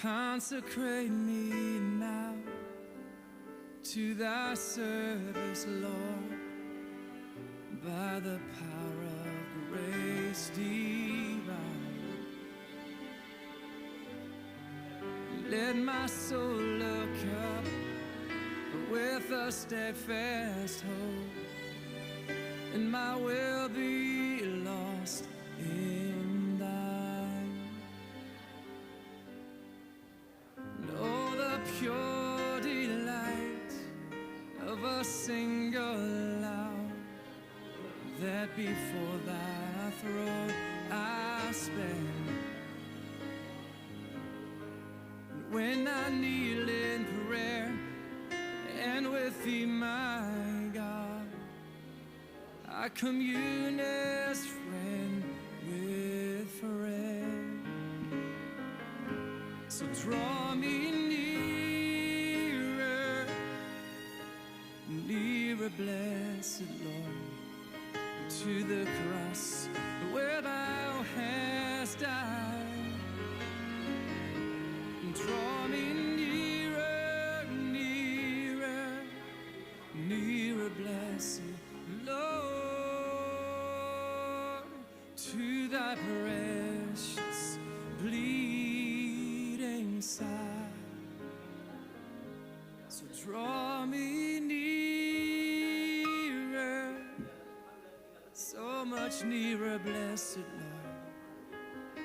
Consecrate me now to thy service, Lord, by the power of grace divine. Let my soul look up with a steadfast hope, and my will be lost in thine. Oh, the pure delight of a single hour, that before thy throne I spend. And when I kneel in prayer and with thee, my God, I commune as friend with friend. So draw me nearer, nearer, blessed Lord, to the cross where thou hast died. Draw me nearer, nearer, nearer, blessed Lord, to thy precious bleeding side. So draw me nearer, so much nearer, blessed Lord,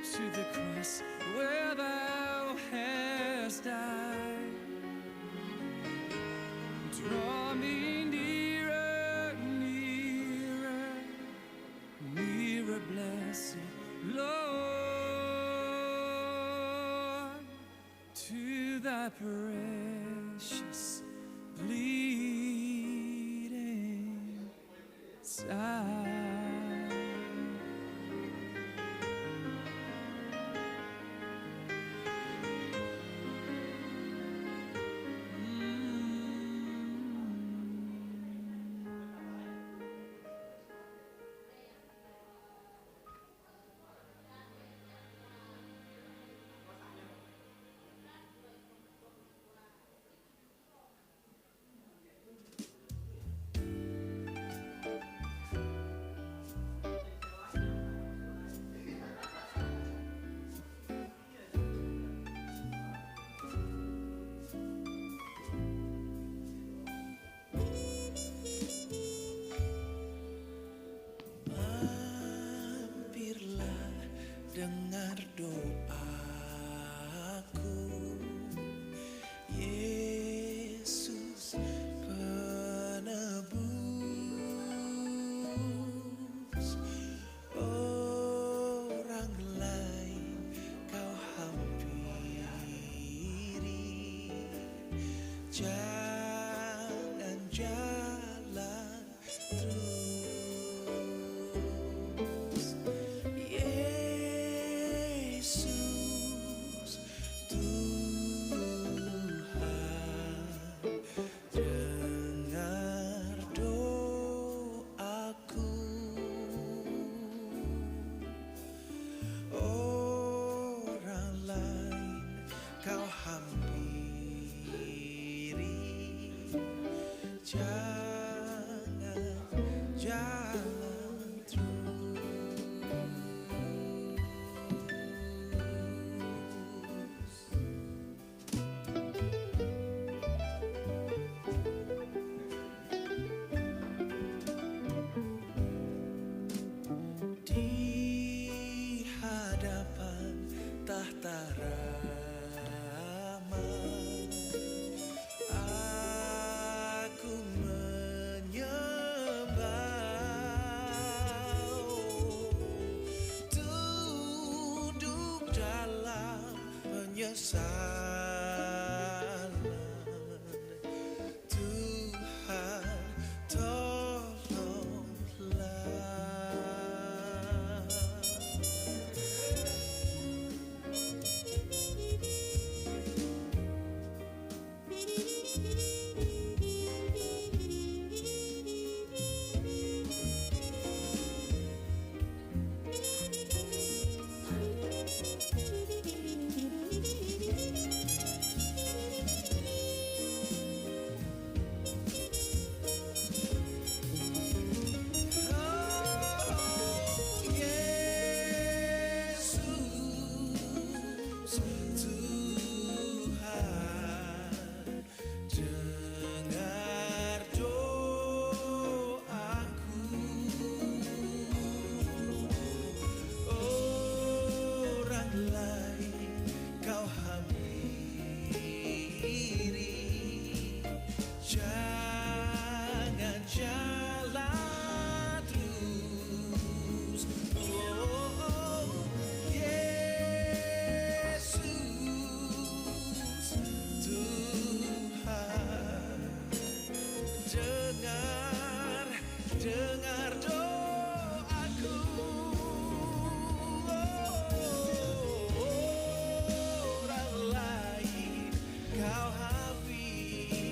to the cross where thou hast died. Draw me nearer, nearer, nearer, blessed Lord, to thy precious bleeding side. Dengar doaku, Yesus penebus. Orang lain kau hampiri, jangan jalan terus. Penyesalan, Tuhan tolonglah. lain kau hampiri. Jangan jalan terus. Oh, Yesus Tuhan, dengar doaku. Orang lain kau hampiri.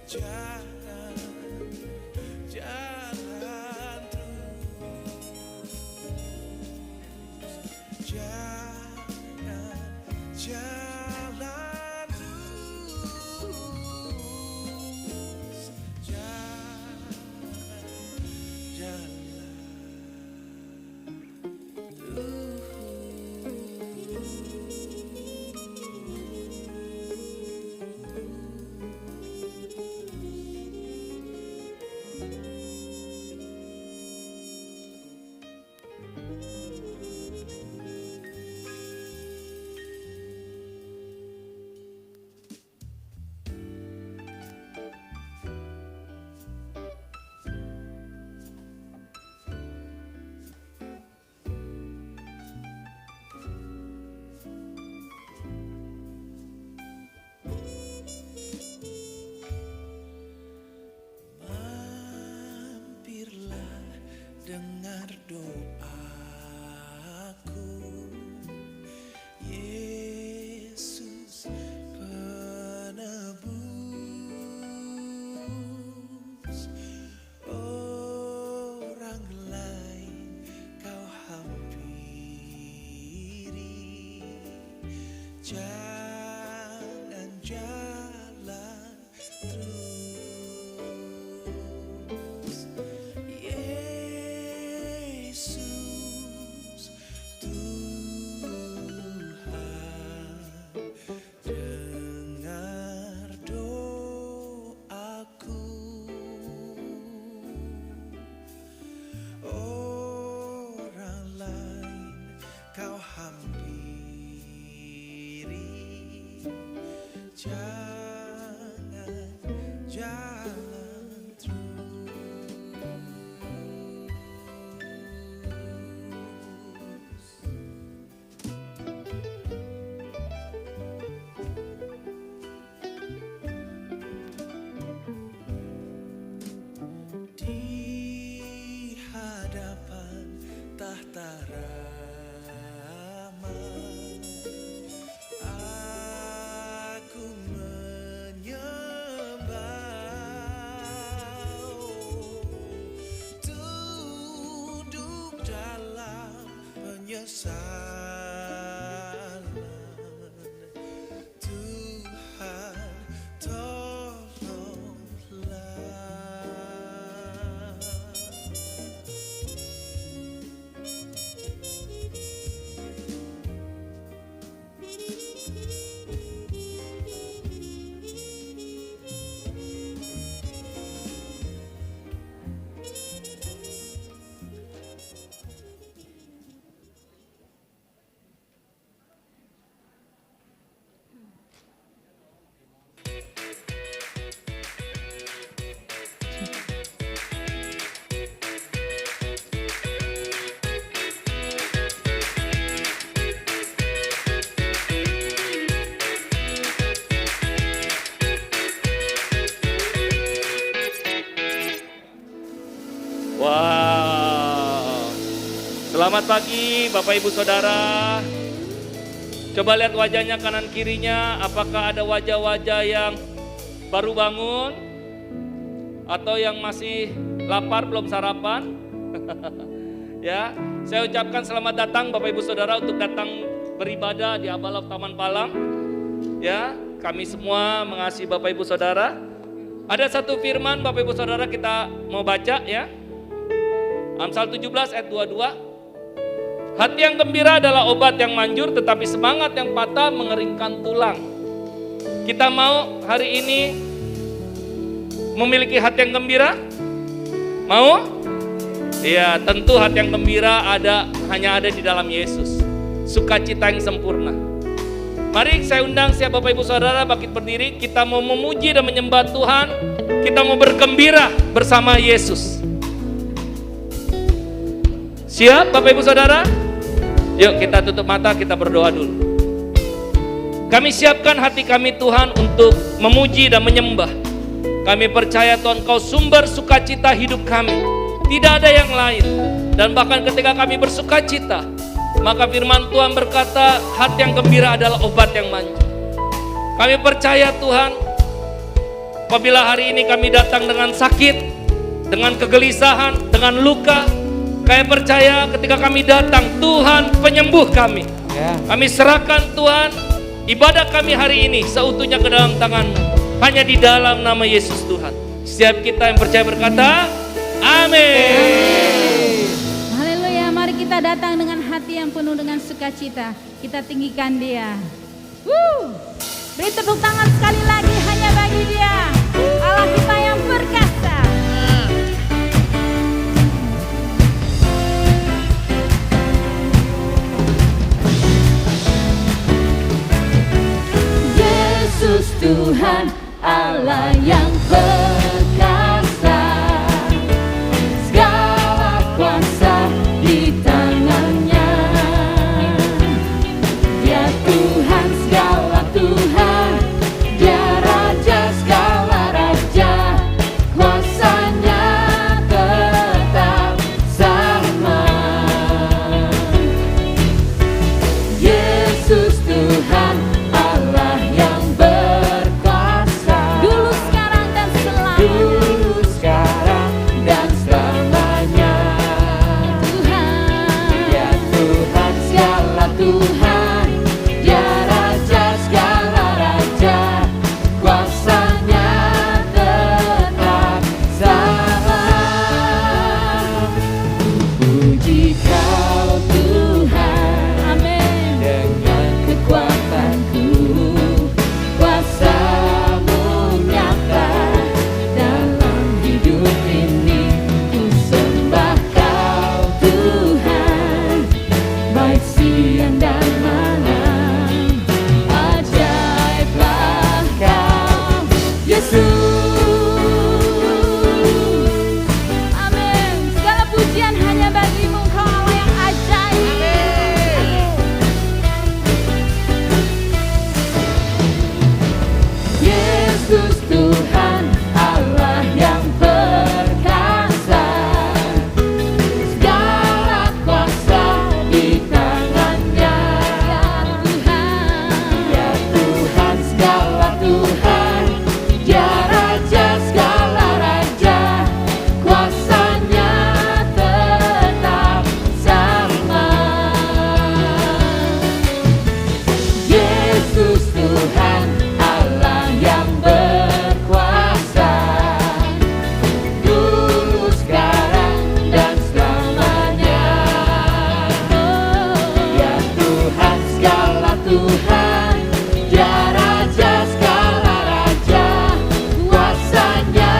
Jangan jalan terus. Jangan jalan terus. Jangan jalan mampirlah, dengar doaku. Yesus penebus, orang lain kau hampiri. Jangan jalan terus. Yesus Tuhan, dengar doaku. Orang lain kau hampiri. Jangan jalan terus. Di hadapan tahta rahmat, aku menyembah. Tunduk dalam penyesalan. Tuhan, tolonglah. Wow. Selamat pagi Bapak Ibu Saudara. Coba lihat wajahnya kanan kirinya, apakah ada wajah-wajah yang baru bangun atau yang masih lapar belum sarapan? Ya, saya ucapkan selamat datang Bapak Ibu Saudara untuk datang beribadah di Abalok Taman Palang. Ya, kami semua mengasihi Bapak Ibu Saudara. Ada satu firman Bapak Ibu Saudara kita mau baca ya. Amsal 17 ayat 22. Hati yang gembira adalah obat yang manjur, tetapi semangat yang patah mengeringkan tulang. Kita mau hari ini memiliki hati yang gembira? Mau? Iya, tentu hati yang gembira hanya ada di dalam Yesus. Sukacita yang sempurna. Mari saya undang siap Bapak Ibu Saudara bangkit berdiri. Kita mau memuji dan menyembah Tuhan. Kita mau bergembira bersama Yesus. Siap Bapak Ibu Saudara? Yuk kita tutup mata, kita berdoa dulu. Kami siapkan hati kami Tuhan untuk memuji dan menyembah. Kami percaya Tuhan Kau sumber sukacita hidup kami. Tidak ada yang lain. Dan bahkan ketika kami bersukacita, maka firman Tuhan berkata, hati yang gembira adalah obat yang manjur. Kami percaya Tuhan, apabila hari ini kami datang dengan sakit, dengan kegelisahan, dengan luka, kami percaya ketika kami datang, Tuhan penyembuh kami. Kami serahkan Tuhan, ibadah kami hari ini seutuhnya ke dalam tangan-Mu. Hanya di dalam nama Yesus Tuhan. Setiap kita yang percaya berkata, amin. Haleluya, mari kita datang dengan hati yang penuh dengan sukacita. Kita tinggikan Dia. Beri tepuk tangan sekali lagi hanya bagi Dia. Allah kita yang perkasa. Yesus Tuhan Allah yang perkasa, segala kuasa di tangannya. Dia Tuhan segala Tuhan, Dia Raja segala Raja, kuasanya tetap sama. Yesus Tuhan Allah yang berkuasa, dulu sekarang dan selamanya. Tuhan, Dia Tuhan segala Tuhan, Dia Raja segala Raja, kuasanya tetap sama. Puji Kau Tuhan, amin, dengan kekuatanku. Kuasa-Mu nyata dalam hidup ini. Ku sembah Kau Tuhan, baik siang dan malam. Ajaiblah Kau Yesus. Amin. Segala pujian hanya bagi-Mu, Kau Allah yang ajaib. Yesus Tuhan Allah yang perkasa, segala kuasa di tangannya. Ya Tuhan segala Tuhan, Dia Raja segala Raja, kuasanya tetap sama. Yesus Tuhan Allah yang berkuasa, dulu sekarang dan selamanya. Ya Tuhan segala Tuhan, Dia Raja segala Raja, kuasanya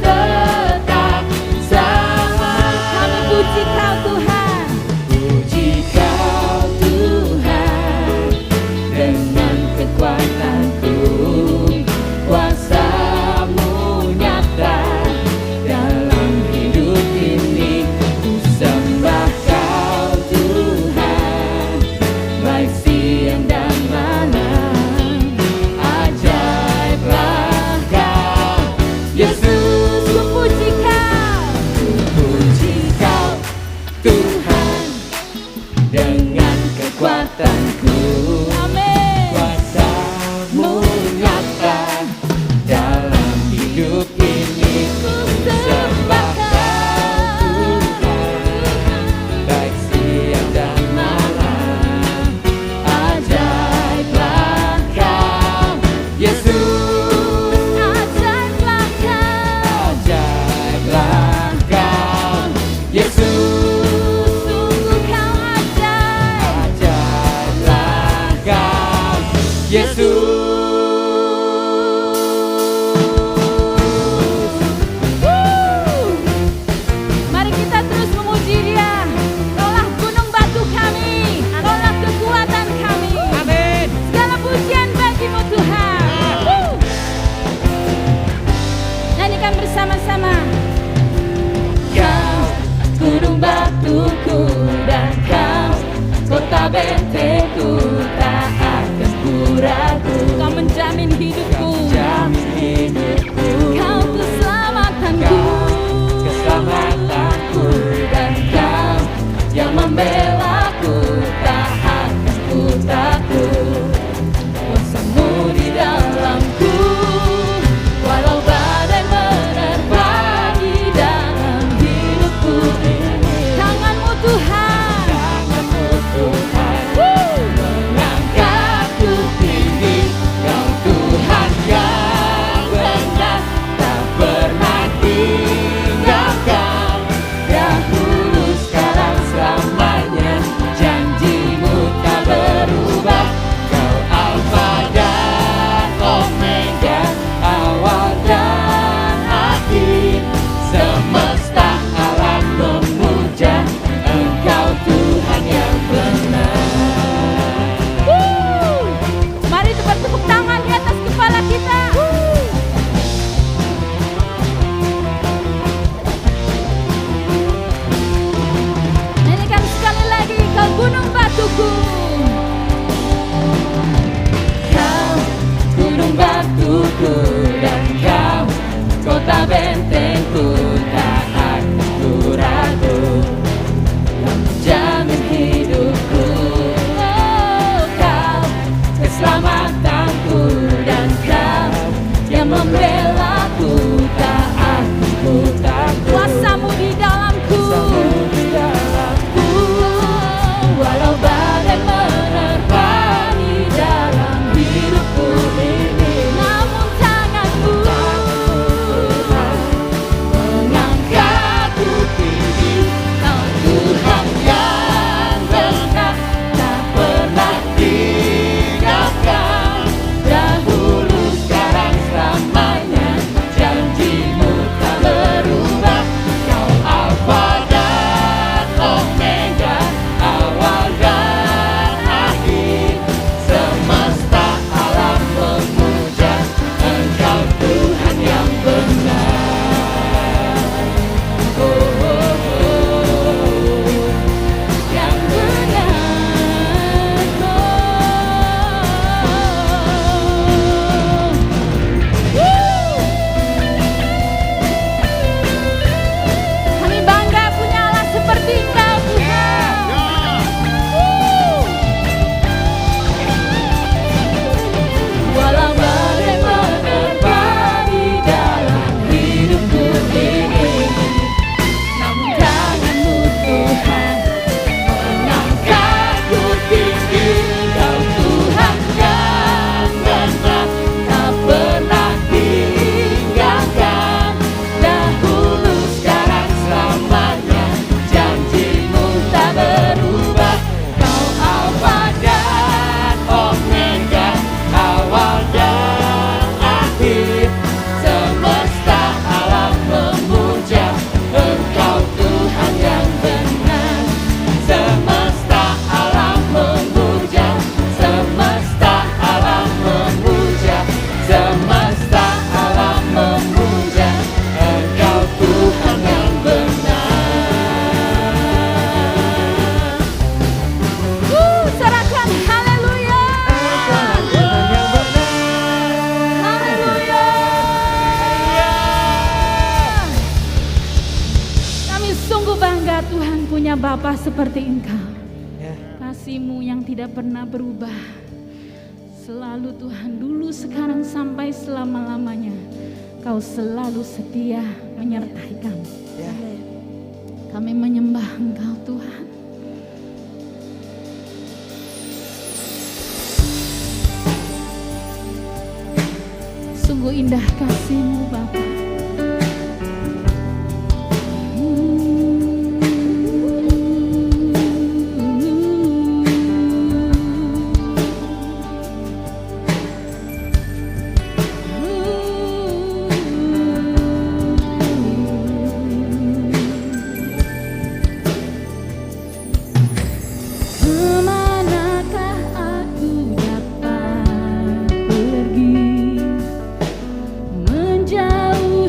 tetap sama. Kami puji Kau Tuhan, puji Kau Tuhan, dengan kekuatanku. Kuasa-Mu nyata dalam hidup ini. Ku sembah Kau Tuhan, baik siang dan malam. Ajaiblah Kau Yesus. Ku puji Kau Tuhan, dengan kekuatanku. Amin. Kuasa-Mu nyata dalam hidup ini. Ku sembah Kau Tuhan, baik siang dan malam. Ajaiblah Kau Yesus. Ajaiblah Kau Yesus. Sungguh Kau ajaib. seperti Engkau. Ya. Kasih-Mu yang tidak pernah berubah. Selalu Tuhan, dulu, sekarang, sampai selama-lamanya. Kau selalu setia menyertai kami. Ya. Kami menyembah Engkau Tuhan. Sungguh indah kasih-Mu Bapa. Kemanakah aku dapat pergi, menjauh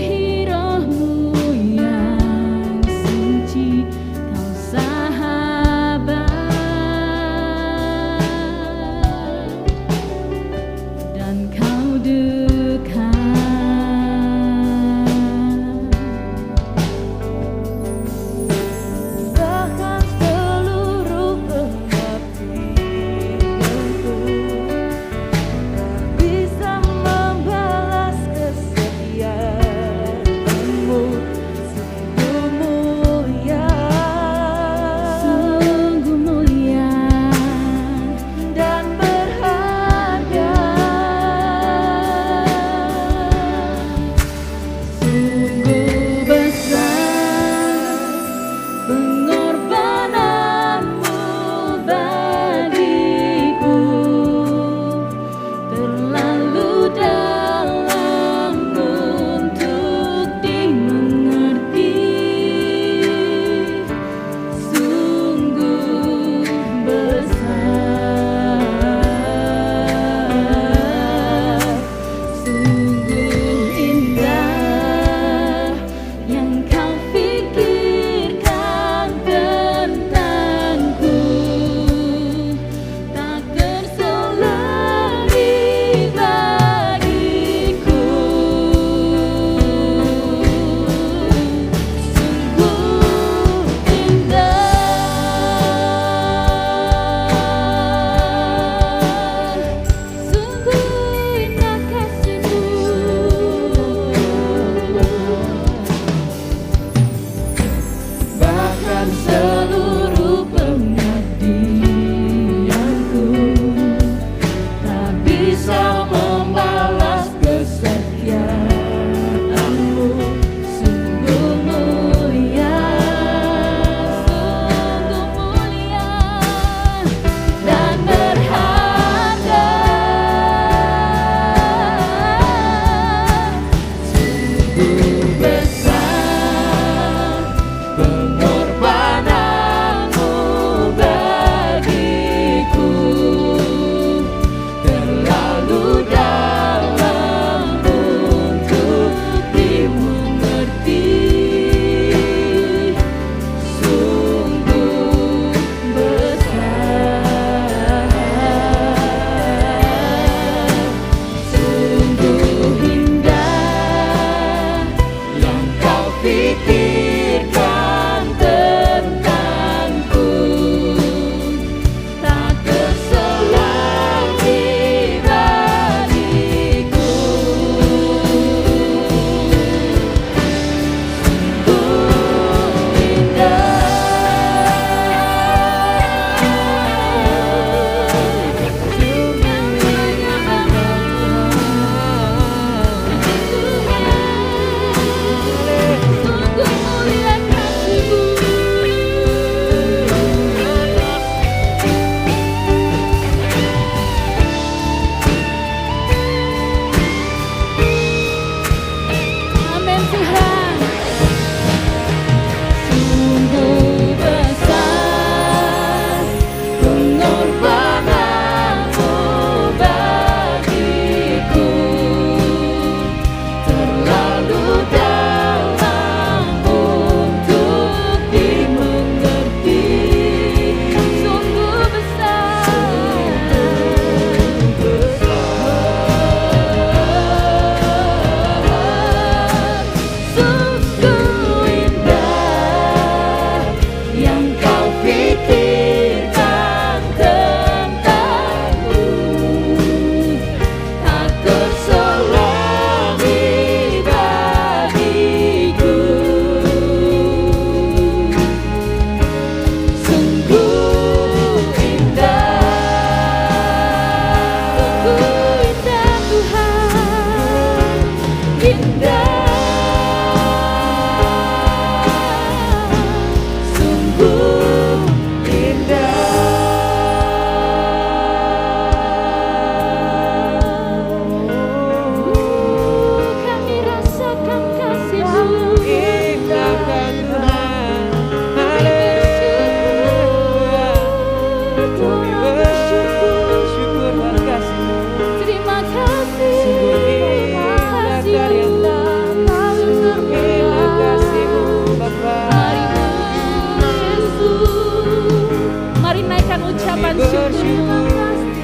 naikkan ucapan syukur.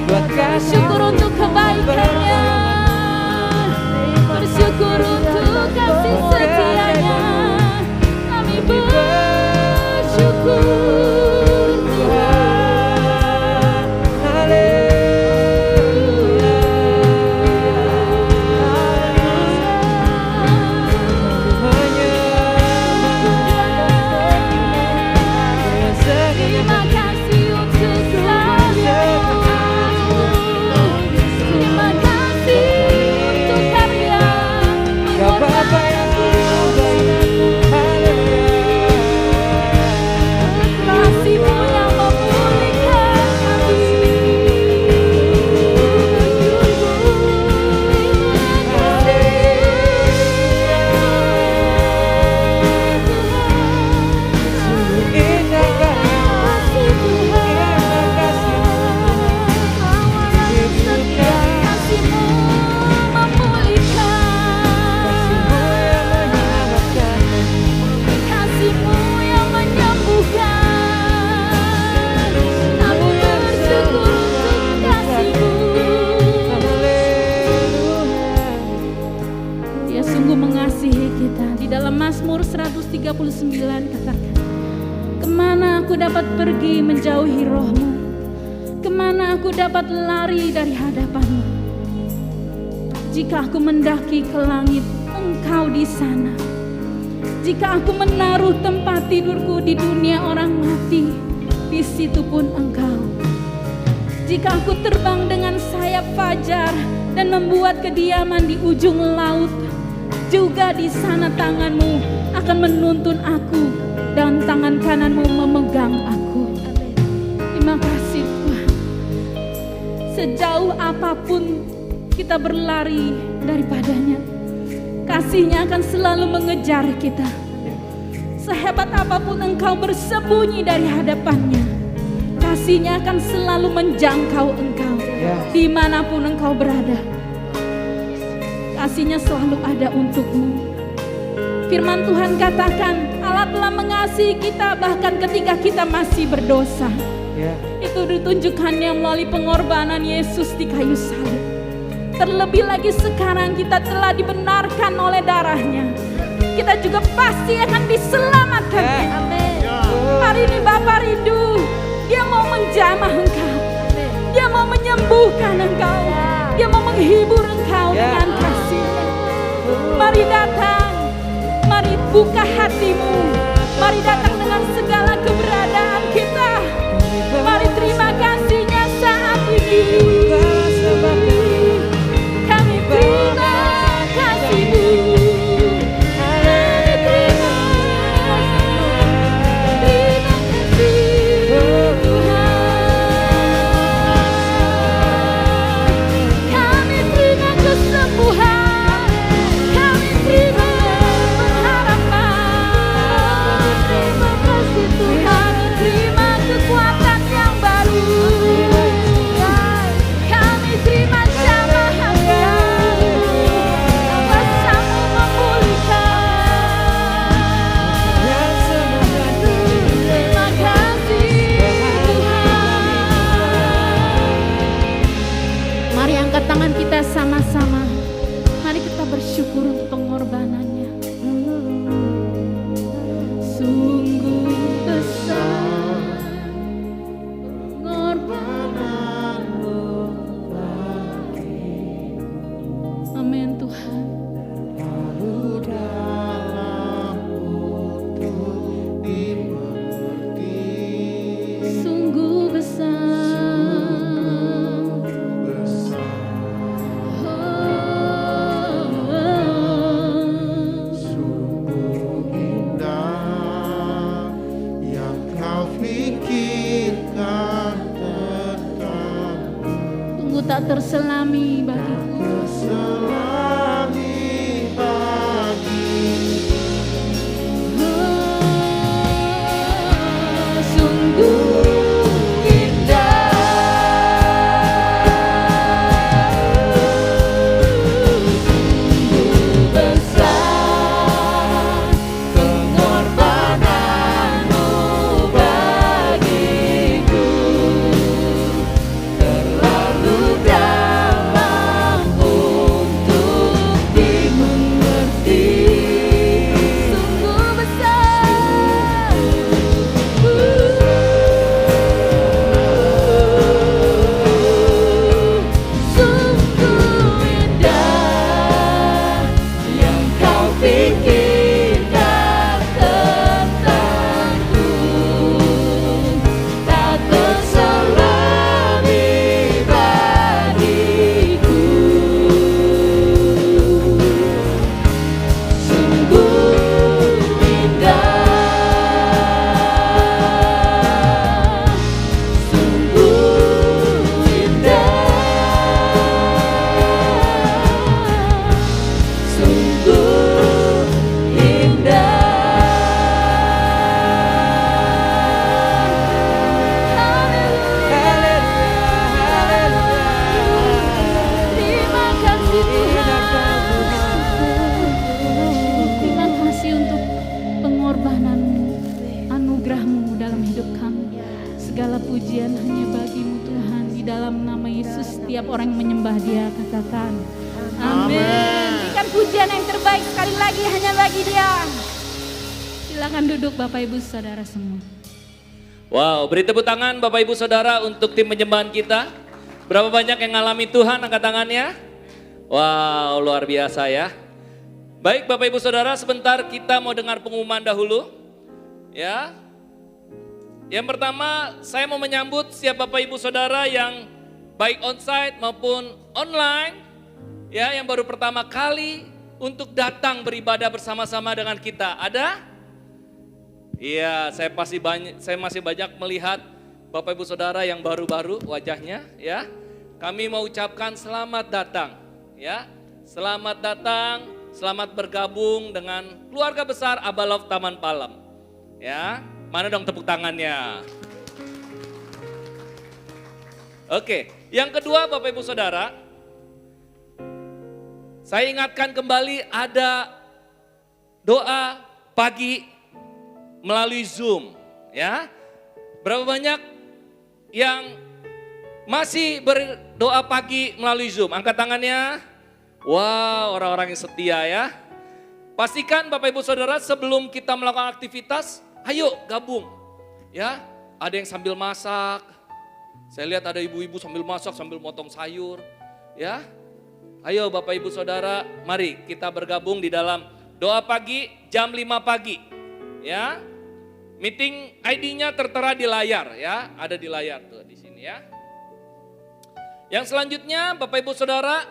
buat Bersyukur untuk kebaikannya, bersyukur untuk kasih setianya. Kami bersyukur Tuhan. Terima kasih untuk karya-Mu. Terima kasih untuk karya pengorbananmu. Kasih-Mu yang memulihkan hati. Kasih Tuhan, kasih-Mu memulihkan, kasih-Mu yang menyembuhkan. Kami bersyukur untuk kasih-Mu. Dia sungguh mengasihi kita. Di dalam Mazmur 139 katakan, kemana aku dapat pergi menjauhi Roh-Mu? Kemana aku dapat lari dari hadapan-Mu? Jika aku mendaki ke langit, Engkau di sana. Jika aku menaruh tempat tidurku di dunia orang mati, di situ pun Engkau. Jika aku terbang dengan sayap fajar dan membuat kediaman di ujung laut, juga di sana tangan-Mu akan menuntun aku dan tangan kanan-Mu memegang aku. Terima kasih Tuhan. Sejauh apapun kita berlari daripadanya, kasih-Nya akan selalu mengejar kita. Sehebat apapun engkau bersembunyi dari hadapan-Nya, kasih-Nya akan selalu menjangkau engkau dimanapun engkau berada. Kasih-Nya selalu ada untukmu. Firman Tuhan katakan, Allah telah mengasihi kita bahkan ketika kita masih berdosa. Itu ditunjukkannya melalui pengorbanan Yesus di kayu salib. Terlebih lagi sekarang kita telah dibenarkan oleh darah-Nya, kita juga pasti akan diselamatkan. Hari ini Bapa rindu, Dia mau menjamah engkau, Dia mau menyembuhkan engkau, Dia mau menghibur engkau dengan kasih-Nya. Mari datang, mari buka hatimu, mari datang dengan segala keberadaan kita. Mari terima kasih-Nya saat ini. Kami terima kasih-Mu. Kami terima kasih Tuhan. Kami terima kesembuhan, kami terima pengharapan. Terima kasih Tuhan, terima kekuatan yang baru. Kami terima jamahan-Nya, kuasa-Mu memulihkan. Terima kasih Tuhan. Mari angkat tangan kita sama-sama. Mari kita bersyukur untuk pengorbanan-Nya. Sungguh besar pengorbanan-Mu bagiku. Amin Tuhan. Sungguh besar, Sungguh indah yang Kau pikirkan tentangku, tunggu tak terselami bagiku. selami bagiku. Sungguh indah, sungguh besar pengorbanan-Mu bagiku. dalam nama Yesus setiap orang yang menyembah dia katakan amin. Berikan pujian yang terbaik sekali lagi hanya bagi dia. Silakan duduk Bapak Ibu Saudara semua. Wow, beri tepuk tangan Bapak Ibu Saudara untuk tim penyembahan kita. Berapa banyak yang ngalami Tuhan, angkat tangannya. Wow, luar biasa ya. Baik Bapak Ibu Saudara, sebentar kita mau dengar pengumuman dahulu. Ya. Yang pertama, saya mau menyambut setiap Bapak Ibu Saudara yang baik onsite maupun online. Ya, yang baru pertama kali untuk datang beribadah bersama-sama dengan kita. Ada? Iya, saya masih banyak melihat Bapak Ibu Saudara yang baru-baru wajahnya, ya. Kami mau ucapkan selamat datang, ya. Selamat datang, selamat bergabung dengan keluarga besar Abba Love Taman Palem. Ya, mana dong tepuk tangannya? Oke, yang kedua Bapak Ibu Saudara, saya ingatkan kembali ada doa pagi melalui Zoom, ya. Berapa banyak yang masih berdoa pagi melalui Zoom? Angkat tangannya. Wow, orang-orang yang setia ya. Pastikan Bapak Ibu Saudara sebelum kita melakukan aktivitas, ayo gabung. Ya, ada yang sambil masak. Saya lihat ada ibu-ibu sambil masak, sambil motong sayur, ya. Ayo Bapak Ibu Saudara, mari kita bergabung di dalam doa pagi jam 5 pagi. Ya, meeting ID-nya tertera di layar ya, ada di layar tuh di sini ya. Yang selanjutnya Bapak Ibu Saudara,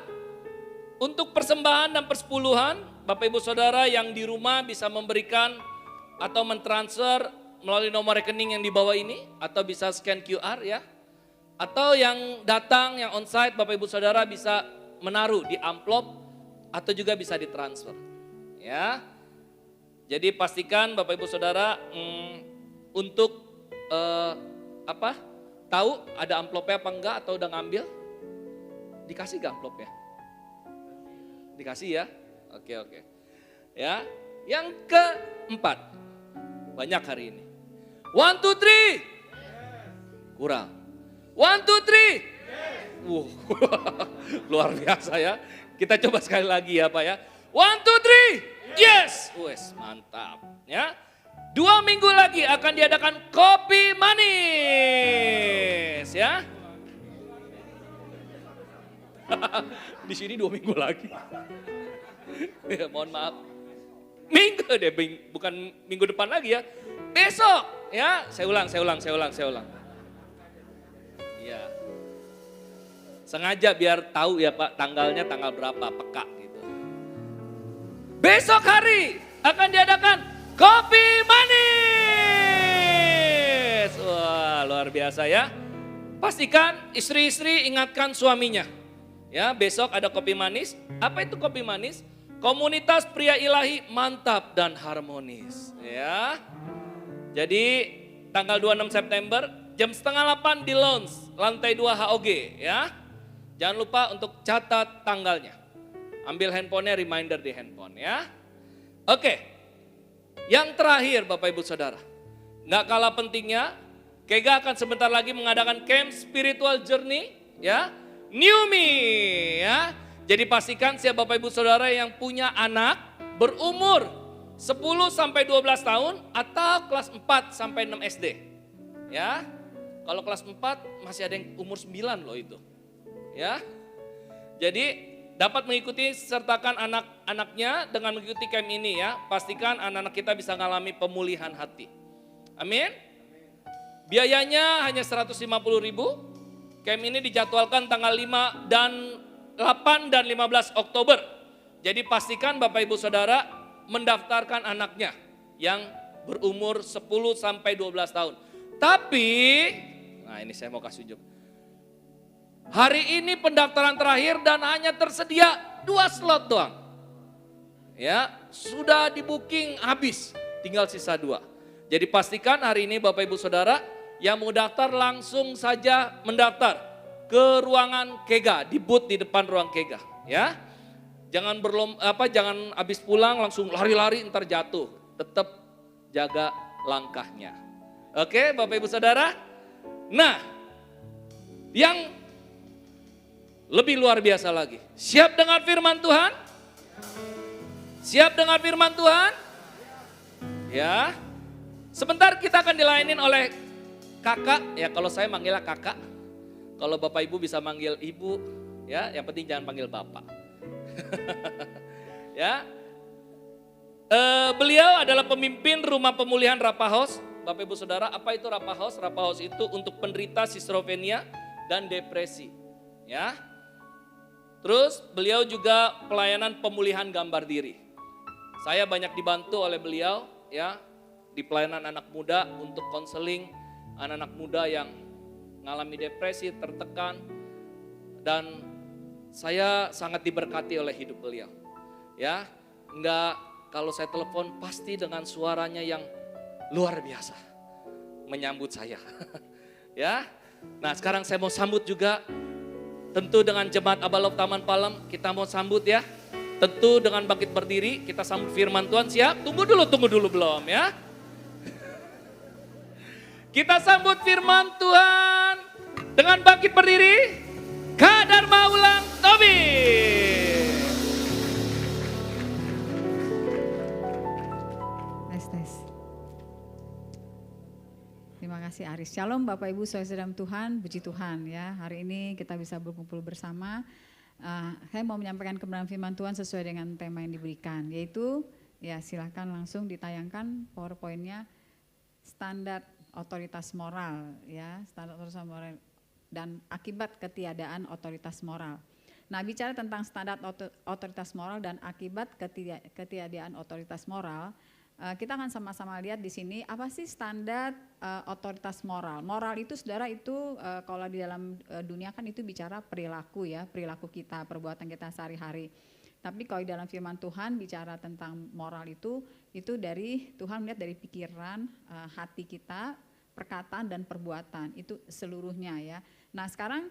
untuk persembahan dan persepuluhan, Bapak Ibu Saudara yang di rumah bisa memberikan atau mentransfer melalui nomor rekening yang di bawah ini, atau bisa scan QR ya. Atau yang datang, yang onsite, Bapak Ibu Saudara bisa menaruh di amplop atau juga bisa ditransfer ya. Jadi pastikan Bapak Ibu Saudara untuk tahu ada amplopnya apa enggak, atau udah ngambil? Dikasih gak amplopnya? Dikasih ya? Oke. Ya, yang keempat, banyak hari ini. 1, 2, 3. Kurang. 1, 2, 3. Luar biasa ya. Kita coba sekali lagi ya Pak ya. 1, 2, 3. Yes, wes mantap ya. 2 minggu lagi akan diadakan kopi manis ya. Di sini 2 minggu lagi. Ya, mohon maaf. Minggu deh, bukan minggu depan lagi ya. Besok ya. Saya ulang. Iya. Sengaja biar tahu ya Pak tanggalnya tanggal berapa, peka gitu. Besok hari akan diadakan kopi manis. Wah, luar biasa ya. Pastikan istri-istri ingatkan suaminya. Ya, besok ada kopi manis. Apa itu kopi manis? Komunitas pria ilahi mantap dan harmonis. Ya. Jadi tanggal 26 September jam 7:30 di lounge lantai 2 HOG ya. Jangan lupa untuk catat tanggalnya. Ambil handphonenya, reminder di handphone ya. Oke. Yang terakhir Bapak Ibu Saudara. Nggak kalah pentingnya, Kega akan sebentar lagi mengadakan camp spiritual journey ya. New Me ya. Jadi pastikan siapa Bapak Ibu Saudara yang punya anak berumur 10 sampai 12 tahun atau kelas 4 sampai 6 SD. Ya. Kalau kelas 4 masih ada yang umur 9 loh itu. Ya. Jadi dapat mengikuti sertakan anak-anaknya dengan mengikuti camp ini ya. Pastikan anak-anak kita bisa mengalami pemulihan hati. Amin. Biayanya hanya 150.000. Camp ini dijadwalkan tanggal 8 dan 15 Oktober. Jadi pastikan Bapak Ibu Saudara mendaftarkan anaknya yang berumur 10 sampai 12 tahun. Tapi, nah ini saya mau kasih unjuk. Hari ini pendaftaran terakhir dan hanya tersedia 2 slot doang. Ya, sudah di booking habis, tinggal sisa 2. Jadi pastikan hari ini Bapak Ibu Saudara yang mau daftar langsung saja mendaftar ke ruangan Kega, di booth di depan ruang Kega, ya. Jangan jangan habis pulang langsung lari-lari ntar jatuh. Tetap jaga langkahnya. Oke, Bapak Ibu Saudara. Nah, yang lebih luar biasa lagi. Siap dengar firman Tuhan? Siap dengar firman Tuhan? Ya. Sebentar kita akan dilayanin oleh kakak, ya kalau saya manggilnya kakak. Kalau Bapak Ibu bisa manggil ibu, ya yang penting jangan panggil bapak. Ya. Beliau adalah pemimpin Rumah Pemulihan Rapahos. Bapak Ibu Saudara, apa itu Rapahos? Rapahos itu untuk penderita schizofrenia dan depresi. Ya. Terus beliau juga pelayanan pemulihan gambar diri. Saya banyak dibantu oleh beliau ya di pelayanan anak muda untuk konseling anak-anak muda yang mengalami depresi, tertekan, dan saya sangat diberkati oleh hidup beliau. Ya, enggak, kalau saya telepon pasti dengan suaranya yang luar biasa menyambut saya. Ya. Nah, sekarang saya mau sambut juga tentu dengan Jemaat Abalov Taman Palem, kita mau sambut ya. Tentu dengan bangkit berdiri, kita sambut firman Tuhan. Siap? Tunggu dulu belum ya. Kita sambut firman Tuhan dengan bangkit berdiri. Kak Dharma Ulang Tobi. Tes. Terima kasih Aris. Shalom Bapak Ibu saudara dalam Tuhan, puji Tuhan ya. Hari ini kita bisa berkumpul bersama. Saya mau menyampaikan kebenaran firman Tuhan sesuai dengan tema yang diberikan, yaitu ya silakan langsung ditayangkan PowerPoint-nya, standar otoritas moral ya, standar otoritas moral dan akibat ketiadaan otoritas moral. Nah, bicara tentang standar otoritas moral dan akibat ketiadaan otoritas moral, kita akan sama-sama lihat di sini apa sih standar otoritas moral. Moral itu saudara itu kalau di dalam dunia kan itu bicara perilaku ya, perilaku kita, perbuatan kita sehari-hari. Tapi kalau di dalam firman Tuhan bicara tentang moral itu dari Tuhan melihat dari pikiran, hati kita, perkataan dan perbuatan itu seluruhnya ya. Nah, sekarang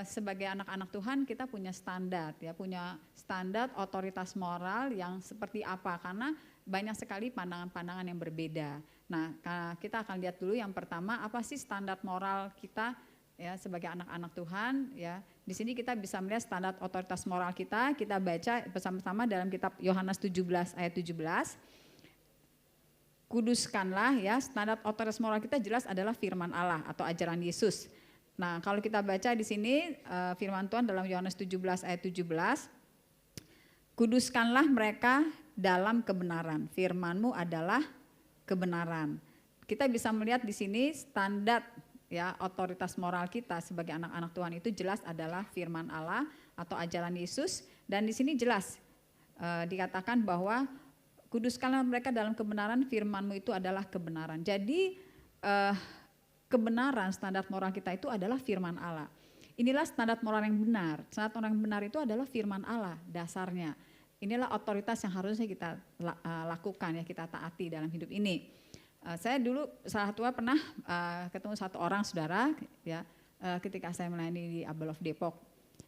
sebagai anak-anak Tuhan kita punya standar ya, punya standar otoritas moral yang seperti apa, karena banyak sekali pandangan-pandangan yang berbeda. Nah, kita akan lihat dulu yang pertama apa sih standar moral kita ya sebagai anak-anak Tuhan ya. Di sini kita bisa melihat standar otoritas moral kita. Kita baca bersama-sama dalam kitab Yohanes 17 ayat 17. Kuduskanlah ya, standar otoritas moral kita jelas adalah firman Allah atau ajaran Yesus. Nah, kalau kita baca di sini firman Tuhan dalam Yohanes 17 ayat 17. Kuduskanlah mereka dalam kebenaran. Firman-Mu adalah kebenaran. Kita bisa melihat di sini standar ya otoritas moral kita sebagai anak-anak Tuhan itu jelas adalah firman Allah atau ajaran Yesus, dan di sini jelas dikatakan bahwa kuduskanlah mereka dalam kebenaran, firman-Mu itu adalah kebenaran. Jadi kebenaran standar moral kita itu adalah firman Allah. Inilah standar moral yang benar. Standar moral yang benar itu adalah firman Allah dasarnya. Inilah otoritas yang harusnya kita lakukan ya, kita taati dalam hidup ini. Saya dulu salah satu pernah ketemu satu orang saudara ya, ketika saya melayani di Abalov Depok.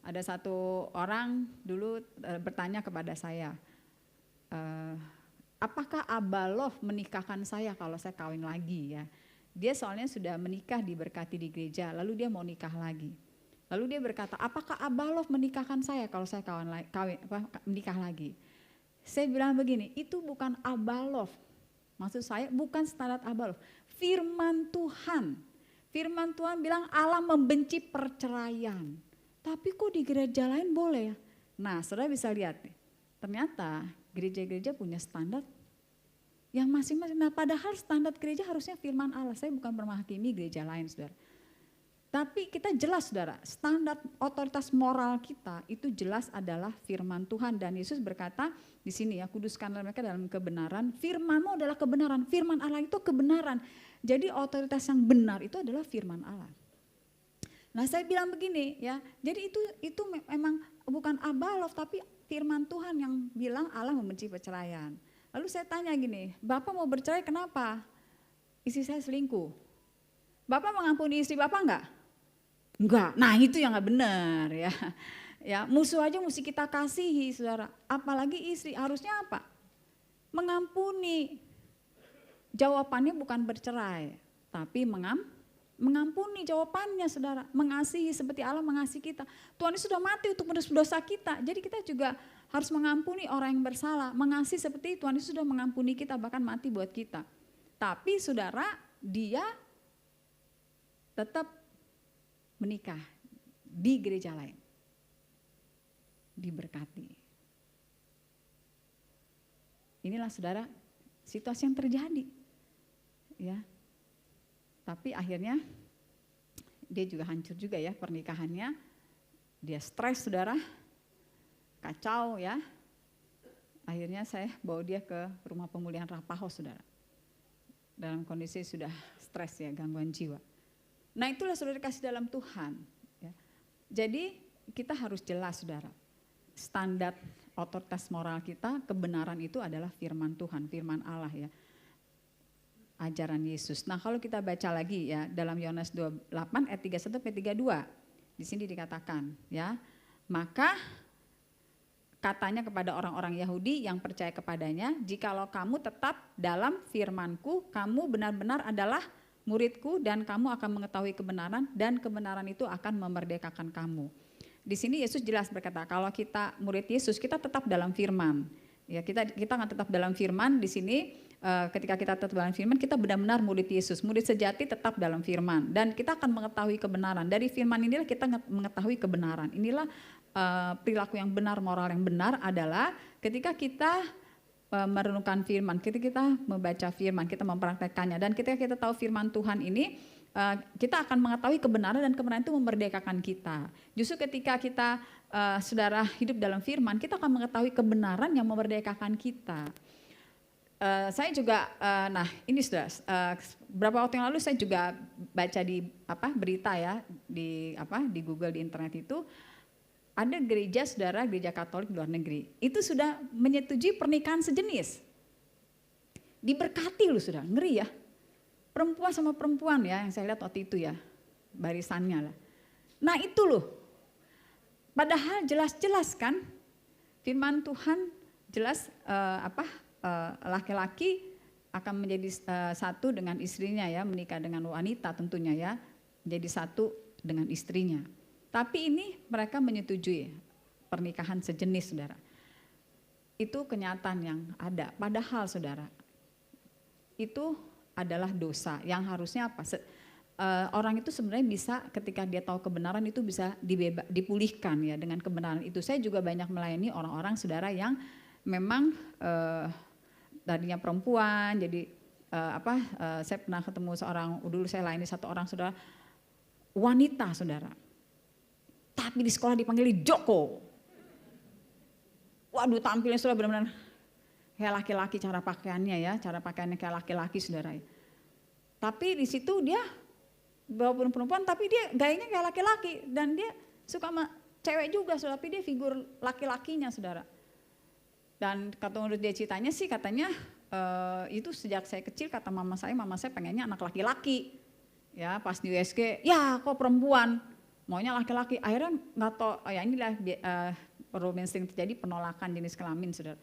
Ada satu orang dulu bertanya kepada saya, apakah Abalov menikahkan saya kalau saya kawin lagi ya. Dia soalnya sudah menikah diberkati di gereja, lalu dia mau nikah lagi. Lalu dia berkata, apakah Abalov menikahkan saya kalau saya menikah lagi? Saya bilang begini, itu bukan Abalov. Maksud saya bukan standar Abalov. Firman Tuhan. Firman Tuhan bilang Allah membenci perceraian. Tapi kok di gereja lain boleh ya? Nah, saudara bisa lihat nih. Ternyata gereja-gereja punya standar yang masing-masing. Nah, padahal standar gereja harusnya firman Allah. Saya bukan menghakimi gereja lain, saudara. Tapi kita jelas saudara, standar otoritas moral kita itu jelas adalah firman Tuhan, dan Yesus berkata di sini ya, kuduskanlah mereka dalam kebenaran, firman-Mu adalah kebenaran, firman Allah itu kebenaran. Jadi otoritas yang benar itu adalah firman Allah. Nah, saya bilang begini ya, jadi itu memang bukan Abalov tapi firman Tuhan yang bilang Allah membenci perceraian. Lalu saya tanya gini, Bapak mau bercerai kenapa? Istri saya selingkuh. Bapak mengampuni istri Bapak enggak? Enggak, nah itu yang enggak benar ya. Ya, musuh aja mesti kita kasihi saudara, apalagi istri, harusnya apa? Mengampuni. Jawabannya bukan bercerai, tapi Mengampuni jawabannya saudara, mengasihi seperti Allah mengasihi kita. Tuhan Yesus sudah mati untuk menebus dosa kita, jadi kita juga harus mengampuni orang yang bersalah, mengasihi seperti Tuhan Yesus sudah mengampuni kita, bahkan mati buat kita. Tapi saudara, dia tetap menikah di gereja lain, diberkati. Inilah saudara situasi yang terjadi, ya. Tapi akhirnya dia juga hancur juga ya pernikahannya. Dia stres saudara, kacau ya. Akhirnya saya bawa dia ke rumah pemulihan Rapaho saudara. Dalam kondisi sudah stres ya, gangguan jiwa. Nah itulah saudara kasih dalam Tuhan. Ya. Jadi kita harus jelas saudara. Standar otoritas moral kita, kebenaran itu adalah firman Tuhan, firman Allah ya. Ajaran Yesus. Nah kalau kita baca lagi ya dalam Yohanes 28 ayat 31 sampai 32. Di sini dikatakan ya, maka katanya kepada orang-orang Yahudi yang percaya kepadanya, jikalau kamu tetap dalam firman-Ku, kamu benar-benar adalah murid-Ku dan kamu akan mengetahui kebenaran dan kebenaran itu akan memerdekakan kamu. Di sini Yesus jelas berkata, kalau kita murid Yesus, kita tetap dalam firman. Ya, kita akan tetap dalam firman di sini. Ketika kita tetap dalam firman, kita benar-benar murid Yesus. Murid sejati tetap dalam firman. Dan kita akan mengetahui kebenaran. Dari firman inilah kita mengetahui kebenaran. Inilah perilaku yang benar, moral yang benar adalah ketika kita merenungkan firman, ketika kita membaca firman, kita mempraktekkannya. Dan ketika kita tahu firman Tuhan ini, kita akan mengetahui kebenaran dan kebenaran itu memerdekakan kita. Justru ketika kita saudara hidup dalam firman, kita akan mengetahui kebenaran yang memerdekakan kita. Saya juga, nah ini sudah beberapa waktu yang lalu saya juga baca di berita ya di Google di internet itu ada gereja saudara, gereja Katolik di luar negeri itu sudah menyetujui pernikahan sejenis. Diberkati loh sudah, ngeri ya. Perempuan sama perempuan ya yang saya lihat waktu itu ya barisannya lah. Nah itu loh, padahal jelas-jelas kan firman Tuhan jelas laki-laki akan menjadi satu dengan istrinya ya, menikah dengan wanita tentunya ya, menjadi satu dengan istrinya. Tapi ini mereka menyetujui pernikahan sejenis saudara. Itu kenyataan yang ada, padahal saudara itu adalah dosa yang harusnya apa? Orang itu sebenarnya bisa ketika dia tahu kebenaran itu bisa dipulihkan ya dengan kebenaran itu. Saya juga banyak melayani orang-orang saudara yang memang tadinya perempuan, jadi saya pernah ketemu dulu saya layani satu orang saudara, wanita saudara. Tapi di sekolah dipanggil Joko. Waduh tampilnya sudah benar-benar kayak laki-laki cara pakaiannya ya, cara pakaiannya kayak laki-laki saudara. Tapi di situ dia walaupun perempuan tapi dia gayanya kayak laki-laki dan dia suka sama cewek juga saudara, tapi dia figur laki-lakinya saudara. Dan kata menurut dia ceritanya sih katanya itu sejak saya kecil kata mama saya pengennya anak laki-laki. Ya pas di USG, ya kok perempuan, maunya laki-laki. Akhirnya nggak tahu, ya inilah romancing terjadi penolakan jenis kelamin saudara.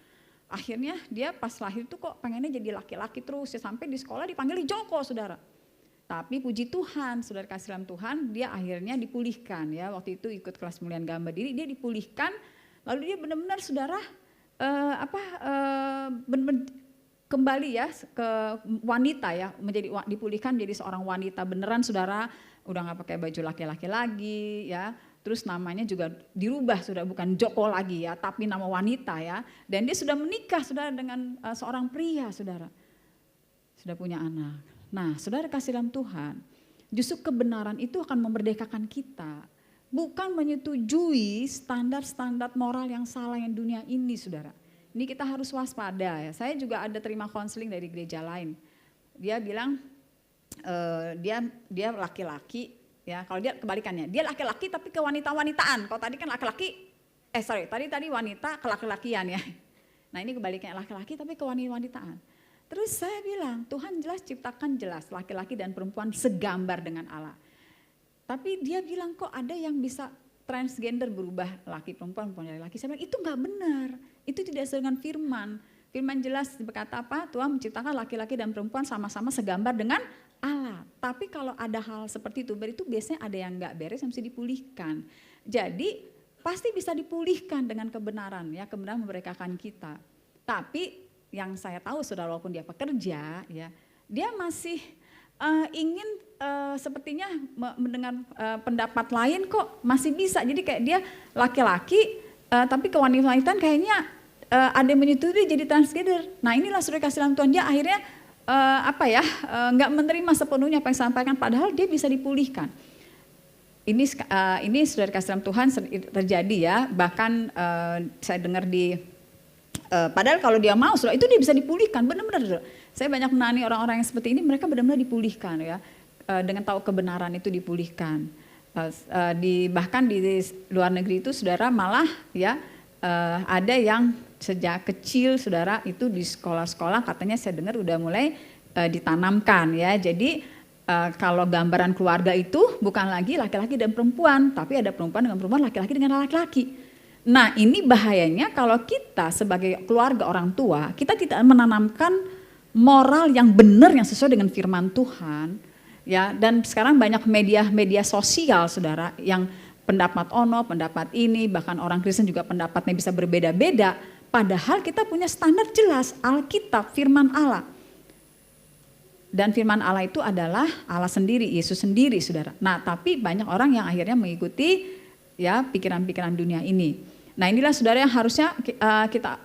Akhirnya dia pas lahir tuh kok pengennya jadi laki-laki terus ya, sampai di sekolah dipanggil Joko saudara. Tapi puji Tuhan, saudara kasih dalam Tuhan, dia akhirnya dipulihkan ya. Waktu itu ikut kelas pemulihan gambar diri, dia dipulihkan. Lalu dia benar-benar saudara benar-benar kembali ya ke wanita ya, dipulihkan menjadi seorang wanita beneran saudara, udah nggak pakai baju laki-laki lagi ya. Terus namanya juga dirubah sudah bukan Joko lagi ya, tapi nama wanita ya. Dan dia sudah menikah saudara dengan seorang pria saudara. Sudah punya anak. Nah saudara kasih dalam Tuhan, justru kebenaran itu akan memerdekakan kita. Bukan menyetujui standar-standar moral yang salah yang dunia ini saudara. Ini kita harus waspada ya. Saya juga ada terima konseling dari gereja lain. Dia bilang dia laki-laki. Ya, kalau dia kebalikannya, dia laki-laki tapi ke wanita-wanitaan. Kalau tadi kan laki-laki, tadi wanita ke laki-lakian ya. Nah ini kebalikannya laki-laki tapi ke wanita-wanitaan. Terus saya bilang, Tuhan jelas ciptakan jelas laki-laki dan perempuan segambar dengan Allah. Tapi dia bilang kok ada yang bisa transgender berubah laki perempuan jadi laki. Saya bilang itu nggak benar, itu tidak sesuai dengan firman. Firman jelas berkata apa? Tuhan menciptakan laki-laki dan perempuan sama-sama segambar dengan Allah. Tapi kalau ada hal seperti itu biasanya ada yang nggak beres yang mesti dipulihkan. Jadi pasti bisa dipulihkan dengan kebenaran ya, kebenaran memerdekakan kita. Tapi yang saya tahu saudara, walaupun dia pekerja ya, dia masih ingin sepertinya mendengar pendapat lain kok masih bisa. Jadi kayak dia laki-laki tapi kewanita-wanitaan kayaknya ada yang menyetujui jadi transgender. Nah inilah saudara kasih dalam Tuhan, dia akhirnya nggak menerima sepenuhnya apa yang disampaikan, padahal dia bisa dipulihkan. Ini saudara kasih dalam Tuhan terjadi ya, bahkan saya dengar di padahal kalau dia mau saudara itu dia bisa dipulihkan, benar-benar. Saya banyak menangani orang-orang yang seperti ini, mereka benar-benar dipulihkan ya, dengan tahu kebenaran itu dipulihkan. Bahkan di luar negeri itu saudara malah ya ada yang sejak kecil saudara itu di sekolah-sekolah katanya saya dengar udah mulai ditanamkan ya. Jadi kalau gambaran keluarga itu bukan lagi laki-laki dan perempuan, tapi ada perempuan dengan perempuan, laki-laki dengan laki-laki. Nah ini bahayanya kalau kita sebagai keluarga orang tua, kita tidak menanamkan moral yang benar yang sesuai dengan firman Tuhan. Ya, dan sekarang banyak media sosial saudara yang pendapat pendapat ini, bahkan orang Kristen juga pendapatnya bisa berbeda-beda. Padahal kita punya standar jelas, Alkitab, firman Allah. Dan firman Allah itu adalah Allah sendiri, Yesus sendiri saudara. Nah tapi banyak orang yang akhirnya mengikuti ya pikiran-pikiran dunia ini. Nah inilah saudara yang harusnya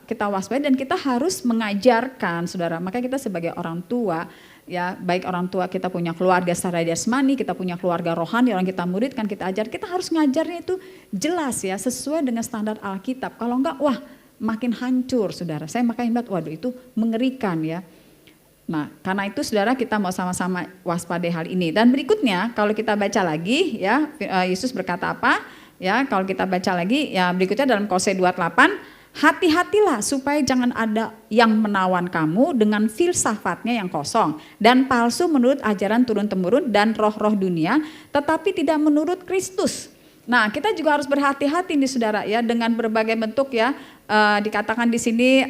kita waspada dan kita harus mengajarkan saudara. Makanya kita sebagai orang tua ya, baik orang tua kita punya keluarga secara jasmani, kita punya keluarga rohani, orang kita muridkan, kita ajar, kita harus ngajarnya itu jelas ya, sesuai dengan standar Alkitab. Kalau enggak, wah makin hancur saudara. Saya makanya bilang, waduh itu mengerikan ya. Nah karena itu saudara kita mau sama-sama waspadai hal ini. Dan berikutnya kalau kita baca lagi ya, Yesus berkata apa? Ya kalau kita baca lagi ya berikutnya dalam Kolose 2:8, hati-hatilah supaya jangan ada yang menawan kamu dengan filsafatnya yang kosong dan palsu menurut ajaran turun-temurun dan roh-roh dunia, tetapi tidak menurut Kristus. Nah kita juga harus berhati-hati nih saudara ya dengan berbagai bentuk ya, dikatakan di sini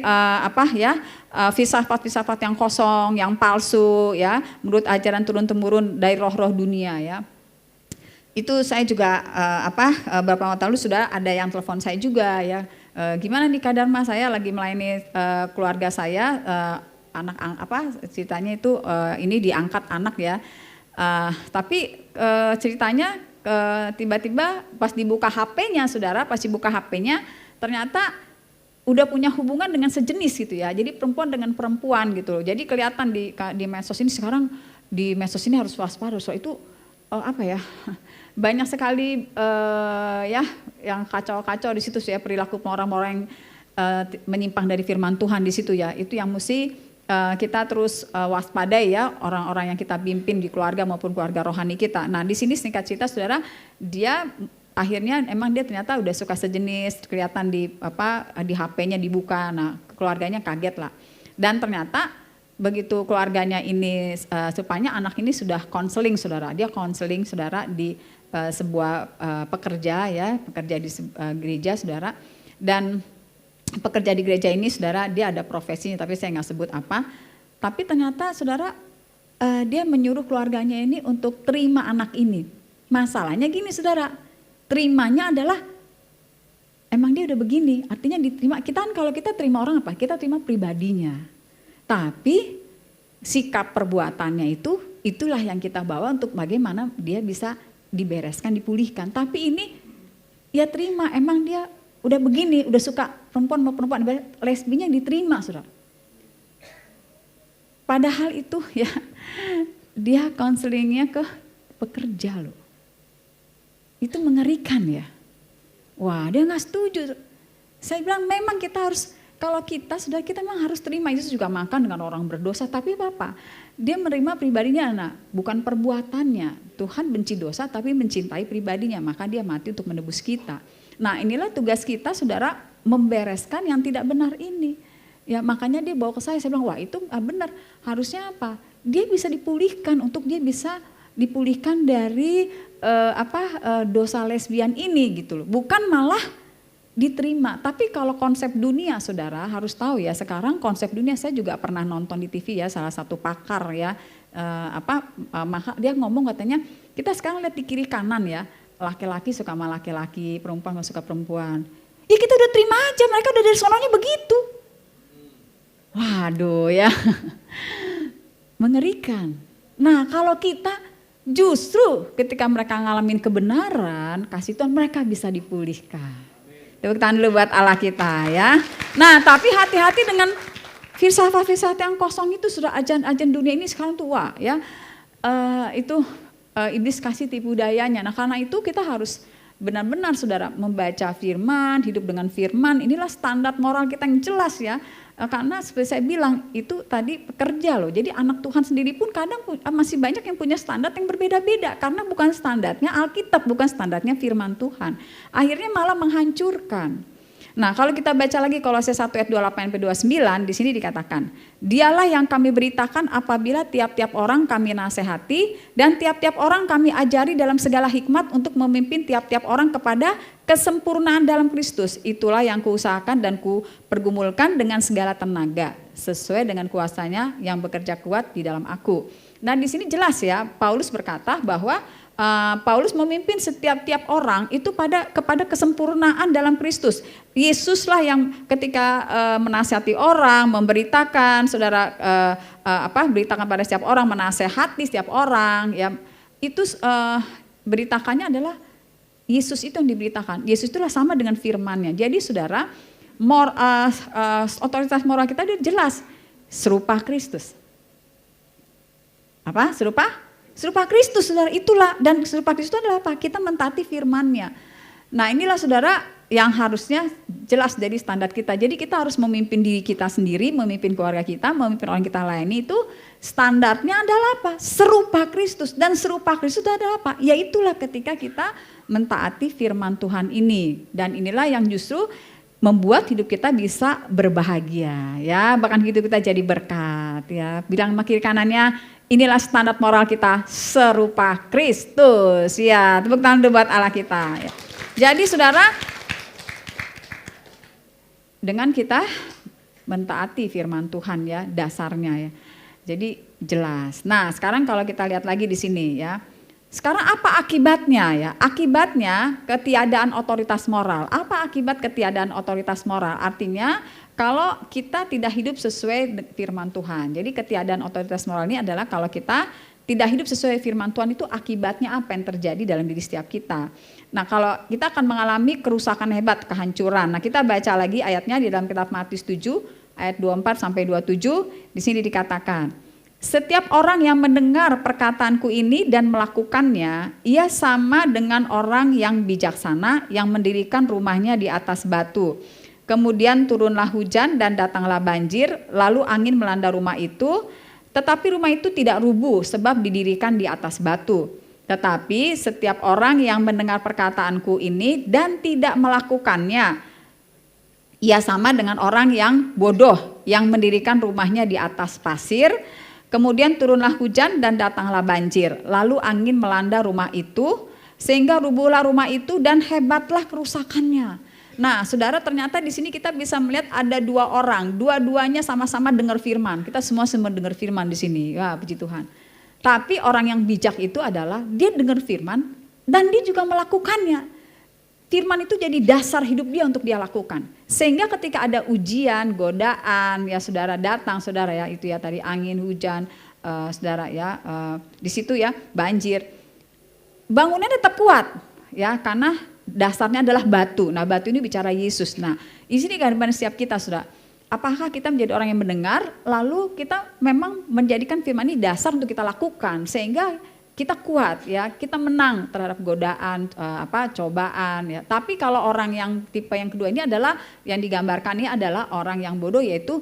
filsafat-filsafat yang kosong, yang palsu ya, menurut ajaran turun-temurun dari roh-roh dunia ya. Itu saya juga beberapa waktu lalu sudah ada yang telepon saya juga ya, gimana nih Kak Dharma, saya lagi melayani keluarga saya, ceritanya itu ini diangkat anak ya, tapi ceritanya tiba-tiba pas dibuka HP-nya saudara, ternyata udah punya hubungan dengan sejenis gitu ya, jadi perempuan dengan perempuan gitu loh. Jadi kelihatan di medsos ini sekarang, di medsos ini harus waspada, so itu banyak sekali ya yang kacau-kacau di situ ya, perilaku orang-orang yang menyimpang dari firman Tuhan di situ ya. Itu yang mesti kita terus waspadai ya, orang-orang yang kita pimpin di keluarga maupun keluarga rohani kita. Nah di sini singkat cerita saudara, dia akhirnya emang dia ternyata udah suka sejenis, kelihatan di HP-nya dibuka. Nah keluarganya kaget lah. Dan ternyata begitu keluarganya ini supaya anak ini sudah konseling saudara, dia konseling saudara di sebuah pekerja di gereja saudara, dan pekerja di gereja ini saudara dia ada profesinya tapi saya nggak sebut apa, tapi ternyata saudara dia menyuruh keluarganya ini untuk terima anak ini. Masalahnya gini saudara, terimanya adalah emang dia udah begini, artinya diterima. Kita kan kalau kita terima orang apa? Kita terima pribadinya. Tapi sikap perbuatannya itulah yang kita bawa untuk bagaimana dia bisa dibereskan, dipulihkan. Tapi ini ya terima, emang dia udah begini, udah suka perempuan mau perempuan, lesbinya diterima saudara. Padahal itu ya dia konselingnya ke pekerja loh. Itu mengerikan ya. Wah dia gak setuju. Saya bilang memang kita harus, kalau kita sudah, kita memang harus terima. Yesus juga makan dengan orang berdosa, tapi apa? Dia menerima pribadinya, bukan perbuatannya. Tuhan benci dosa tapi mencintai pribadinya, maka dia mati untuk menebus kita. Nah inilah tugas kita saudara, membereskan yang tidak benar ini. Ya makanya dia bawa ke saya bilang wah itu benar, harusnya apa? Dia bisa dipulihkan, untuk dia bisa dipulihkan dari dosa lesbian ini gitu loh. Bukan malah diterima. Tapi kalau konsep dunia saudara harus tahu ya, sekarang konsep dunia, saya juga pernah nonton di TV ya, salah satu pakar ya Maka dia ngomong katanya, kita sekarang lihat di kiri kanan ya, laki-laki suka sama laki-laki, perempuan suka perempuan. Ya kita udah terima aja, mereka udah dari sononya begitu. Waduh ya, mengerikan. Nah kalau kita justru ketika mereka ngalamin kebenaran, kasih Tuhan, mereka bisa dipulihkan. Tepuk tangan dulu buat Allah kita ya. Nah tapi hati-hati dengan filsafat-filsafat yang kosong itu, sudah ajan-ajan dunia ini sekarang tua ya. Iblis kasih tipu dayanya. Nah karena itu kita harus benar-benar saudara membaca firman, hidup dengan firman. Inilah standar moral kita yang jelas ya. Karena seperti saya bilang itu tadi pekerja loh. Jadi anak Tuhan sendiri pun kadang masih banyak yang punya standar yang berbeda-beda. Karena bukan standarnya Alkitab, bukan standarnya firman Tuhan. Akhirnya malah menghancurkan. Nah kalau kita baca lagi Kolose 1 ayat 28-29, di sini dikatakan, dialah yang kami beritakan apabila tiap-tiap orang kami nasihati dan tiap-tiap orang kami ajari dalam segala hikmat untuk memimpin tiap-tiap orang kepada kesempurnaan dalam Kristus. Itulah yang kuusahakan dan kupergumulkan dengan segala tenaga, sesuai dengan kuasanya yang bekerja kuat di dalam aku. Nah di sini jelas ya, Paulus berkata bahwa Paulus memimpin setiap orang itu kepada kesempurnaan dalam Kristus. Yesuslah yang ketika menasihati orang, memberitakan, saudara beritakan pada setiap orang, menasehati setiap orang, ya itu beritakannya adalah Yesus itu yang diberitakan. Yesus itulah sama dengan firman-Nya. Jadi saudara, otoritas moral kita dia jelas serupa Kristus. Apa? Serupa Kristus, saudara, itulah. Dan serupa Kristus itu adalah apa? Kita mentaati firman-Nya. Nah inilah saudara yang harusnya jelas dari standar kita. Jadi kita harus memimpin diri kita sendiri, memimpin keluarga kita, memimpin orang kita layani, itu standarnya adalah apa? Serupa Kristus. Dan serupa Kristus itu adalah apa? Ya itulah ketika kita mentaati firman Tuhan ini. Dan inilah yang justru membuat hidup kita bisa berbahagia, ya. Bahkan hidup kita jadi berkat, ya. Bilang sama kiri kanannya, inilah standar moral kita serupa Kristus, ya. Tepuk tangan dulu buat Allah kita, ya. Jadi saudara, dengan kita mentaati firman Tuhan ya, dasarnya ya. Jadi jelas. Nah, sekarang kalau kita lihat lagi di sini ya. Sekarang apa akibatnya ya? Akibatnya ketiadaan otoritas moral. Apa akibat ketiadaan otoritas moral? Artinya kalau kita tidak hidup sesuai firman Tuhan. Jadi ketiadaan otoritas moral ini adalah kalau kita tidak hidup sesuai firman Tuhan, itu akibatnya apa yang terjadi dalam diri setiap kita. Nah kalau kita akan mengalami kerusakan hebat, kehancuran. Nah kita baca lagi ayatnya di dalam kitab Matius 7 ayat 24-27. Di sini dikatakan, setiap orang yang mendengar perkataanku ini dan melakukannya, ia sama dengan orang yang bijaksana yang mendirikan rumahnya di atas batu. Kemudian turunlah hujan dan datanglah banjir, lalu angin melanda rumah itu, tetapi rumah itu tidak rubuh sebab didirikan di atas batu. Tetapi setiap orang yang mendengar perkataanku ini dan tidak melakukannya, ia sama dengan orang yang bodoh yang mendirikan rumahnya di atas pasir. Kemudian turunlah hujan dan datanglah banjir, lalu angin melanda rumah itu, sehingga rubuhlah rumah itu dan hebatlah kerusakannya. Nah, saudara, ternyata di sini kita bisa melihat ada dua orang, dua-duanya sama-sama dengar firman. Kita semua dengar firman di sini, ya puji Tuhan. Tapi orang yang bijak itu adalah dia dengar firman dan dia juga melakukannya. Firman itu jadi dasar hidup dia untuk dia lakukan. Sehingga ketika ada ujian, godaan, ya saudara datang, saudara ya itu ya tadi angin, hujan, saudara ya di situ ya banjir. Bangunnya tetap kuat ya karena dasarnya adalah batu. Nah batu ini bicara Yesus. Nah di sini gambaran setiap kita saudara. Apakah kita menjadi orang yang mendengar, lalu kita memang menjadikan firman ini dasar untuk kita lakukan sehingga kita kuat ya, kita menang terhadap godaan, cobaan ya. Tapi kalau orang yang tipe yang kedua ini adalah yang digambarkan ini adalah orang yang bodoh, yaitu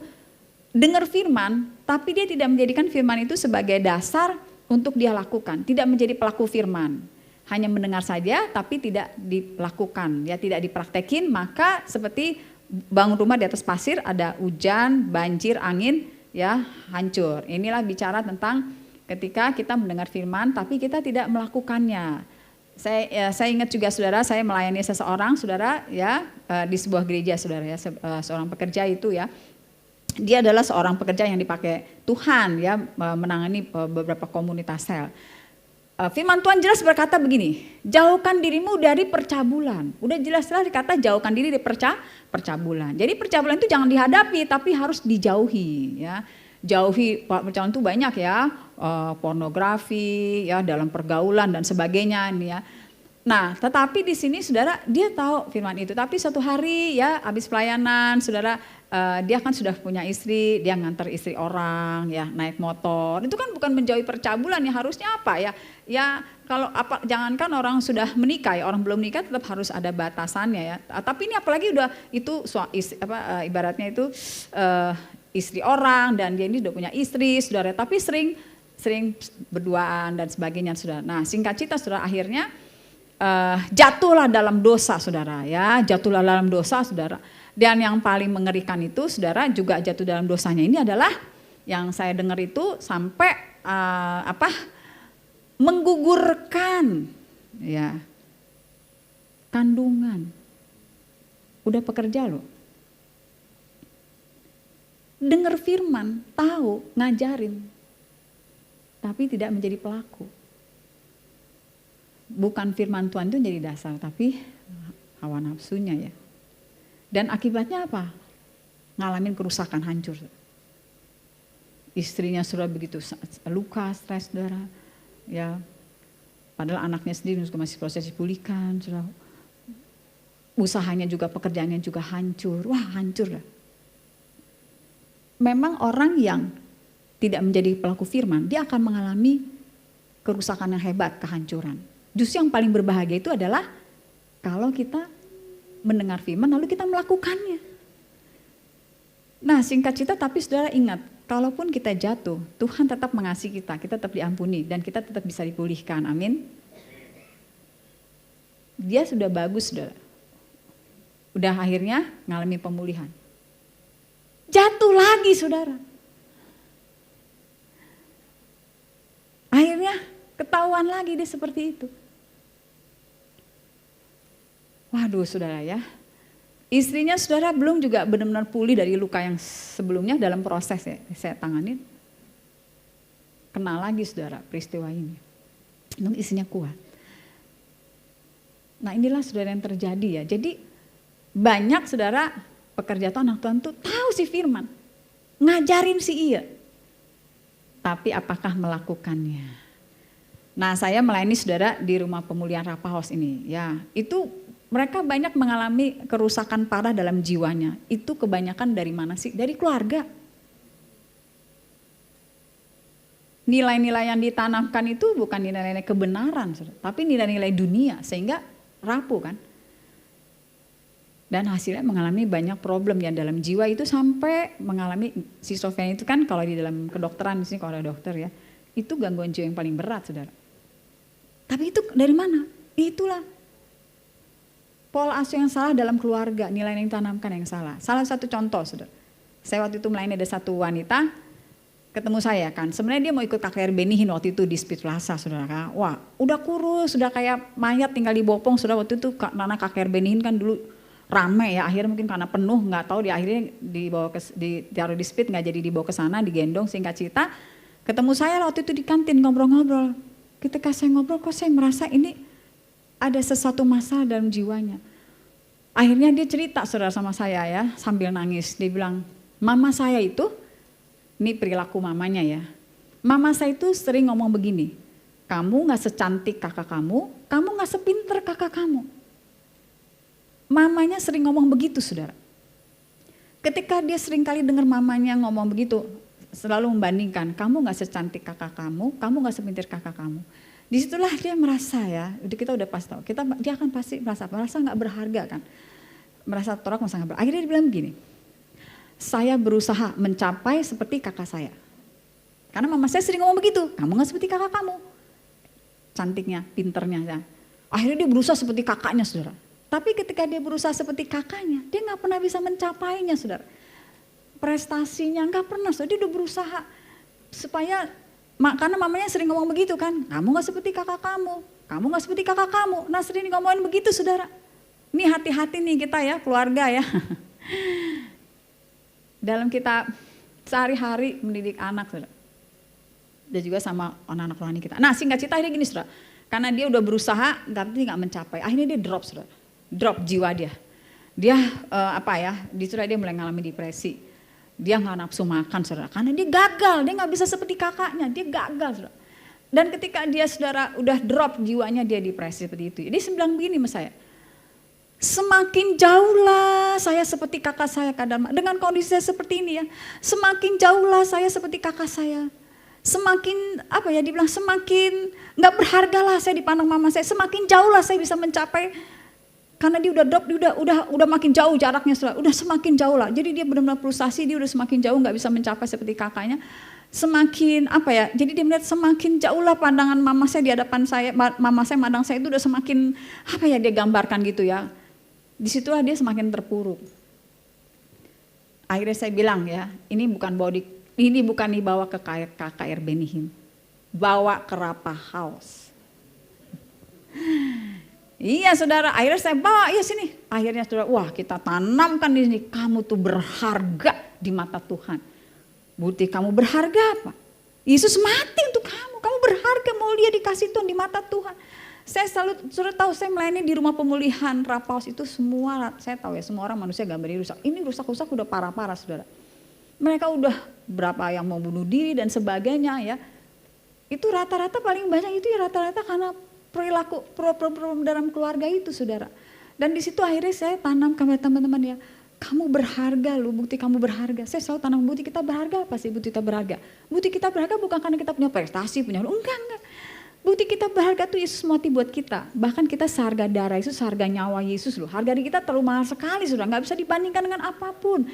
dengar firman, tapi dia tidak menjadikan firman itu sebagai dasar untuk dia lakukan, tidak menjadi pelaku firman. Hanya mendengar saja tapi tidak dilakukan, ya tidak dipraktekin, maka seperti bangun rumah di atas pasir, ada hujan, banjir, angin, ya hancur. Inilah bicara tentang ketika kita mendengar firman tapi kita tidak melakukannya. Saya ingat juga saudara, saya melayani seseorang saudara ya di sebuah gereja saudara ya, seorang pekerja itu ya. dia adalah seorang pekerja yang dipakai Tuhan ya menangani beberapa komunitas sel. Firman Tuhan jelas berkata begini, jauhkan dirimu dari percabulan. Udah jelas-jelas dikata jauhkan diri dari percabulan. Jadi percabulan itu jangan dihadapi tapi harus dijauhi ya. Jauhi percabulan itu banyak ya, pornografi ya, dalam pergaulan dan sebagainya nih ya. Nah, tetapi di sini saudara dia tahu firman itu. Tapi suatu hari ya habis pelayanan saudara dia kan sudah punya istri, dia nganter istri orang ya naik motor. Itu kan bukan menjauhi percabulan ya, harusnya apa ya? Ya kalau apa jangankan orang sudah menikah ya, orang belum nikah tetap harus ada batasannya ya. Tapi ini apalagi udah itu ibaratnya itu istri orang dan dia ini udah punya istri saudara. Tapi sering berduaan dan sebagainya saudara. Nah singkat cerita saudara akhirnya jatuhlah dalam dosa saudara ya, jatuhlah dalam dosa saudara. Dan yang paling mengerikan itu saudara juga jatuh dalam dosanya ini adalah yang saya dengar itu sampai menggugurkan ya kandungan. Udah pekerja loh. Dengar firman, tahu, ngajarin. Tapi tidak menjadi pelaku. Bukan firman Tuhan itu jadi dasar, tapi hawa nafsunya ya. Dan akibatnya apa? Ngalamin kerusakan, hancur. Istrinya sudah begitu luka, stres, saudara. Ya, padahal anaknya sendiri juga masih proses dipulihkan, saudara. Usahanya juga, pekerjaannya juga hancur. Wah, hancur lah. Memang orang yang tidak menjadi pelaku firman, dia akan mengalami kerusakan yang hebat, kehancuran. Justru yang paling berbahagia itu adalah kalau kita mendengar firman lalu kita melakukannya. Nah singkat cerita tapi saudara ingat, kalaupun kita jatuh, Tuhan tetap mengasihi kita tetap diampuni dan kita tetap bisa dipulihkan, amin. Dia sudah bagus saudara, udah akhirnya ngalami pemulihan. Jatuh lagi saudara. Akhirnya ketahuan lagi dia seperti itu. Waduh saudara ya, istrinya saudara belum juga benar-benar pulih dari luka yang sebelumnya dalam proses ya, saya tangani. Kena lagi saudara peristiwa ini. Untung istrinya kuat. Nah inilah saudara yang terjadi ya, jadi banyak saudara pekerja Tuhan, anak Tuhan tuh tahu si firman, ngajarin si iya. Tapi apakah melakukannya? Nah saya melayani saudara di rumah pemulihan Rapahouse ini ya, itu mereka banyak mengalami kerusakan parah dalam jiwanya. Itu kebanyakan dari mana sih? Dari keluarga. Nilai-nilai yang ditanamkan itu bukan nilai-nilai kebenaran, tapi nilai-nilai dunia, sehingga rapuh kan. Dan hasilnya mengalami banyak problem yang dalam jiwa itu sampai mengalami, si Sofian itu kan kalau di dalam kedokteran, di sini kalau ada dokter ya, itu gangguan jiwa yang paling berat saudara. Tapi itu dari mana? Itulah pola asuh yang salah dalam keluarga, nilai yang ditanamkan yang salah. Salah satu contoh, saudara. Saya waktu itu melayani ada satu wanita, ketemu saya kan. Sebenarnya dia mau ikut KKR Benihin waktu itu di Speed Plaza, saudara kan. Wah, udah kurus, sudah kayak mayat tinggal dibopong, saudara. Waktu itu karena KKR Benihin kan dulu rame ya. Akhirnya mungkin karena penuh, nggak tahu. Akhirnya dibawa ditaruh di Speed, nggak jadi dibawa ke sana, digendong. Singkat cerita, ketemu saya waktu itu di kantin ngobrol-ngobrol. Ketika saya ngobrol, kok saya merasa ini ada sesuatu masalah dalam jiwanya. Akhirnya dia cerita saudara sama saya ya, sambil nangis. Dia bilang, mama saya itu, ini perilaku mamanya ya. Mama saya itu sering ngomong begini, kamu gak secantik kakak kamu gak sepinter kakak kamu. Mamanya sering ngomong begitu saudara. Ketika dia sering kali dengar mamanya ngomong begitu, selalu membandingkan, kamu gak secantik kakak kamu gak sepinter kakak kamu. Disitulah dia merasa ya, kita udah pasti tahu, dia akan pasti merasa nggak berharga kan, merasa tolak, merasa nggak berharga. Akhirnya dia bilang begini, saya berusaha mencapai seperti kakak saya, karena mama saya sering ngomong begitu, kamu nggak seperti kakak kamu, cantiknya, pinternya. Ya. Akhirnya dia berusaha seperti kakaknya saudara, tapi ketika dia berusaha seperti kakaknya, dia nggak pernah bisa mencapainya saudara, prestasinya nggak pernah, saudara. Dia udah berusaha supaya karena mamanya sering ngomong begitu kan, kamu gak seperti kakak kamu gak seperti kakak kamu. Nah sering ngomongin begitu saudara. Ini hati-hati nih kita ya, keluarga ya. dalam kita sehari-hari mendidik anak, saudara. Dan juga sama anak-anak rohani kita. Nah, singkat cerita akhirnya gini, saudara. Karena dia udah berusaha tapi nggak mencapai. Akhirnya dia drop, saudara. Drop jiwa dia. Dia dia mulai mengalami depresi. Dia nggak nafsu makan, saudara. Karena dia gagal, dia nggak bisa seperti kakaknya, dia gagal, saudara. Dan ketika dia, saudara, udah drop jiwanya, dia depresi seperti itu. Dia bilang begini sama saya, semakin jauhlah saya seperti kakak saya, Kak Dharma. Dengan kondisi saya seperti ini ya, semakin jauhlah saya seperti kakak saya. Semakin dibilang semakin nggak berhargalah saya dipandang mama saya. Semakin jauhlah saya bisa mencapai, karena dia udah drop, dia udah makin jauh jaraknya, saudara. Udah semakin jauh lah. Jadi dia benar-benar frustasi, dia udah semakin jauh nggak bisa mencapai seperti kakaknya. Semakin jadi dia melihat semakin jauh lah pandangan mama saya di hadapan saya, mama saya mandang saya itu udah semakin dia gambarkan gitu ya. Disitulah dia semakin terpuruk. Akhirnya saya bilang ya, ini bukan dibawa ke KKR Benihin, bawa ke Rapa House. Iya, saudara, akhirnya saya bawa, sini. Akhirnya saudara, wah, kita tanamkan di sini, kamu tuh berharga di mata Tuhan. Bukti kamu berharga apa? Yesus mati untuk kamu berharga, mulia dikasih Tuhan di mata Tuhan. Saya selalu, saudara tahu, saya melayani di rumah pemulihan Rapa House itu semua, saya tahu ya, semua orang manusia gambarnya rusak. Ini rusak-rusak udah parah-parah, saudara. Mereka udah berapa yang mau bunuh diri dan sebagainya ya. Itu rata-rata paling banyak itu ya rata-rata karena perilaku problem dalam keluarga itu, saudara. Dan di situ akhirnya saya tanam kepada teman-teman ya, kamu berharga loh, bukti kamu berharga. Saya selalu tanam bukti kita berharga. Apa sih bukti kita berharga? Bukti kita berharga bukan karena kita punya prestasi, enggak. Bukti kita berharga tuh Yesus mati buat kita. Bahkan kita seharga darah Yesus, seharga nyawa Yesus loh. Harga diri kita terlalu mahal sekali, saudara, nggak bisa dibandingkan dengan apapun.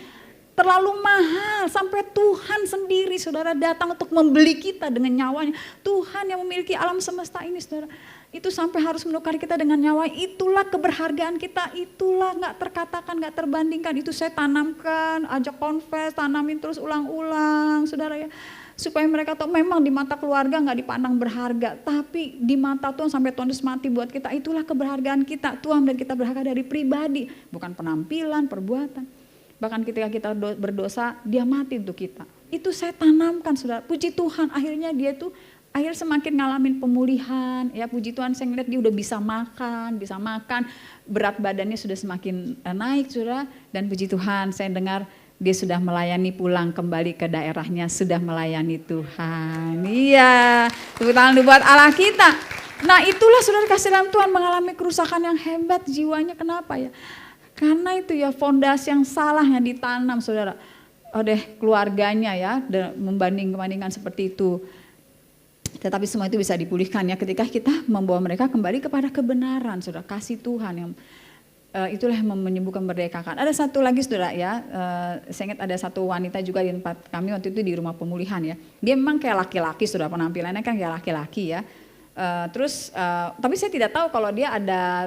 Terlalu mahal, sampai Tuhan sendiri, saudara, datang untuk membeli kita dengan nyawanya. Tuhan yang memiliki alam semesta ini, saudara, itu sampai harus menukar kita dengan nyawa. Itulah keberhargaan kita, itulah gak terkatakan, gak terbandingkan. Itu saya tanamkan, ajak confess, tanamin terus ulang-ulang, saudara ya. Supaya mereka tahu memang di mata keluarga gak dipandang berharga, tapi di mata Tuhan sampai Tuhan Yesus mati buat kita, itulah keberhargaan kita. Tuhan dan kita berharga dari pribadi, bukan penampilan, perbuatan. Bahkan ketika kita berdosa, dia mati untuk kita. Itu saya tanamkan, saudara. Puji Tuhan, akhirnya dia tuh semakin ngalamin pemulihan. Ya, puji Tuhan, saya ngeliat dia udah bisa makan. Berat badannya sudah semakin naik, saudara. Dan puji Tuhan, saya dengar dia sudah melayani pulang kembali ke daerahnya, sudah melayani Tuhan. Iya, tepuk tangan buat Allah kita. Nah, itulah saudara kasih dalam Tuhan mengalami kerusakan yang hebat jiwanya. Kenapa ya? Karena itu ya fondasi yang salah yang ditanam, saudara, oleh keluarganya ya, membanding-bandingkan seperti itu. Tetapi semua itu bisa dipulihkan ya ketika kita membawa mereka kembali kepada kebenaran, saudara, kasih Tuhan yang itulah yang menyembuhkan, merdekakan. Ada satu lagi, saudara ya, saya ingat ada satu wanita juga di tempat kami waktu itu di rumah pemulihan ya. Dia memang kayak laki-laki, saudara, penampilannya kan kayak laki-laki ya. Tapi saya tidak tahu kalau dia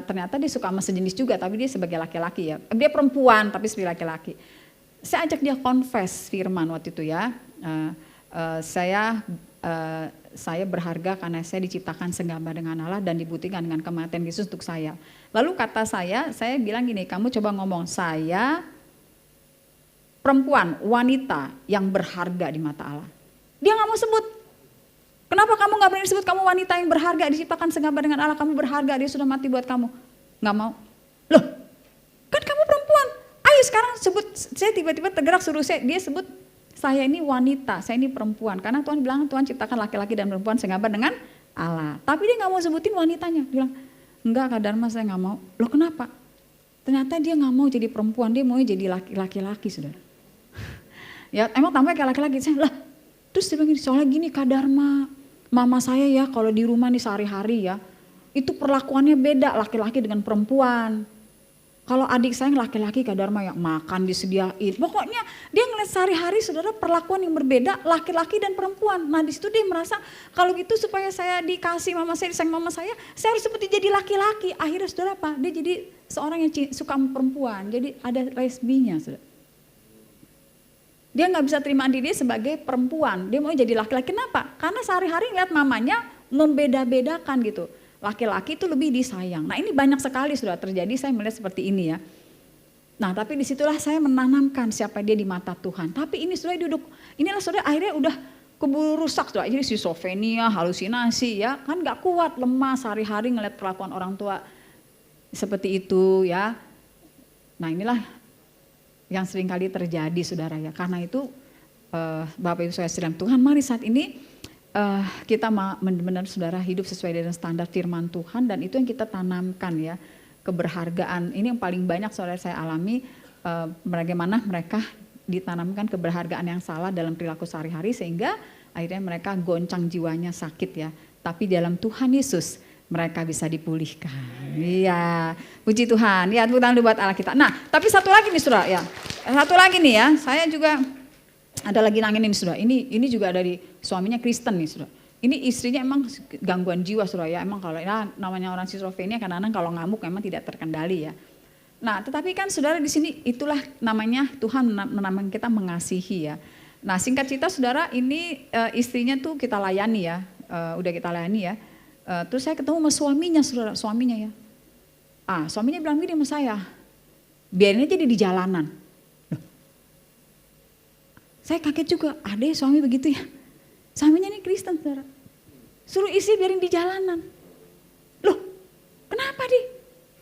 ternyata dia suka sama sejenis juga, tapi dia sebagai laki-laki ya. Dia perempuan tapi sebagai laki-laki. Saya ajak dia confess firman waktu itu ya. Saya berharga karena saya diciptakan segambar dengan Allah dan dibuktikan dengan kematian Yesus untuk saya. Lalu kata saya bilang gini, kamu coba ngomong, saya perempuan, wanita yang berharga di mata Allah. Dia gak mau sebut. Kenapa kamu gak berani disebut kamu wanita yang berharga, diciptakan segambar dengan Allah, kamu berharga, dia sudah mati buat kamu. Gak mau. Loh, kan kamu perempuan. Ayo sekarang sebut, saya tiba-tiba tergerak suruh dia sebut, saya ini wanita, saya ini perempuan. Karena Tuhan bilang Tuhan ciptakan laki-laki dan perempuan segambar dengan Allah. Tapi dia gak mau sebutin wanitanya. Dia bilang, enggak Kak Dharma, saya gak mau. Loh kenapa? Ternyata dia gak mau jadi perempuan, dia mau jadi laki-laki, saudara. Ya emang tampaknya kayak laki-laki. Saya, terus dia bilang gini, soalnya gini Kak Dharma, mama saya ya kalau di rumah nih sehari-hari ya, itu perlakuannya beda laki-laki dengan perempuan. Kalau adik saya yang laki-laki Kak Dharma yang makan disediain. Pokoknya dia ngeliat sehari-hari, saudara, perlakuan yang berbeda laki-laki dan perempuan. Nah di situ dia merasa kalau gitu supaya saya dikasih mama saya, disayang mama saya harus seperti jadi laki-laki. Akhirnya saudara apa? Dia jadi seorang yang suka sama perempuan. Jadi ada lesbinya, saudara. Dia gak bisa terima diri sebagai perempuan, dia mau jadi laki-laki. Kenapa? Karena sehari-hari ngeliat mamanya membeda-bedakan gitu. Laki-laki itu lebih disayang. Nah ini banyak sekali sudah terjadi, saya melihat seperti ini ya. Nah, tapi disitulah saya menanamkan siapa dia di mata Tuhan. Tapi ini sudah duduk, inilah saudara akhirnya udah keburu rusak saudara. Jadi skizofrenia, halusinasi ya, kan gak kuat, lemah sehari-hari ngeliat perlakuan orang tua seperti itu ya. Nah inilah yang sering kali terjadi saudara ya. Karena itu Bapak Ibu Saudara dalam Tuhan, mari saat ini kita benar-benar saudara hidup sesuai dengan standar firman Tuhan, dan itu yang kita tanamkan ya. Keberhargaan ini yang paling banyak saudara saya alami, bagaimana mereka ditanamkan keberhargaan yang salah dalam perilaku sehari-hari sehingga akhirnya mereka goncang jiwanya, sakit ya. Tapi dalam Tuhan Yesus mereka bisa dipulihkan. Iya, puji Tuhan. Ya, tepuk tangan buat Allah kita. Nah, tapi satu lagi nih saudara ya. Satu lagi nih ya, saya juga ada lagi nanginin saudara. Ini juga dari suaminya Kristen nih saudara. Ini istrinya emang gangguan jiwa saudara ya. Emang kalau ya, namanya orang skizofrenia kadang-kadang kalau ngamuk memang tidak terkendali ya. Nah, tetapi kan saudara di sini itulah namanya Tuhan menamakan kita mengasihi ya. Nah, singkat cerita saudara, ini istrinya tuh kita layani ya. Udah kita layani ya. Terus saya ketemu sama suaminya saudara, suaminya ya. Suaminya bilang gini sama saya, biarin aja dia di jalanan. Loh. Saya kaget juga, ada ya suami begitu ya. Suaminya ini Kristen saudara. Suruh istri biarin di jalanan. Loh, kenapa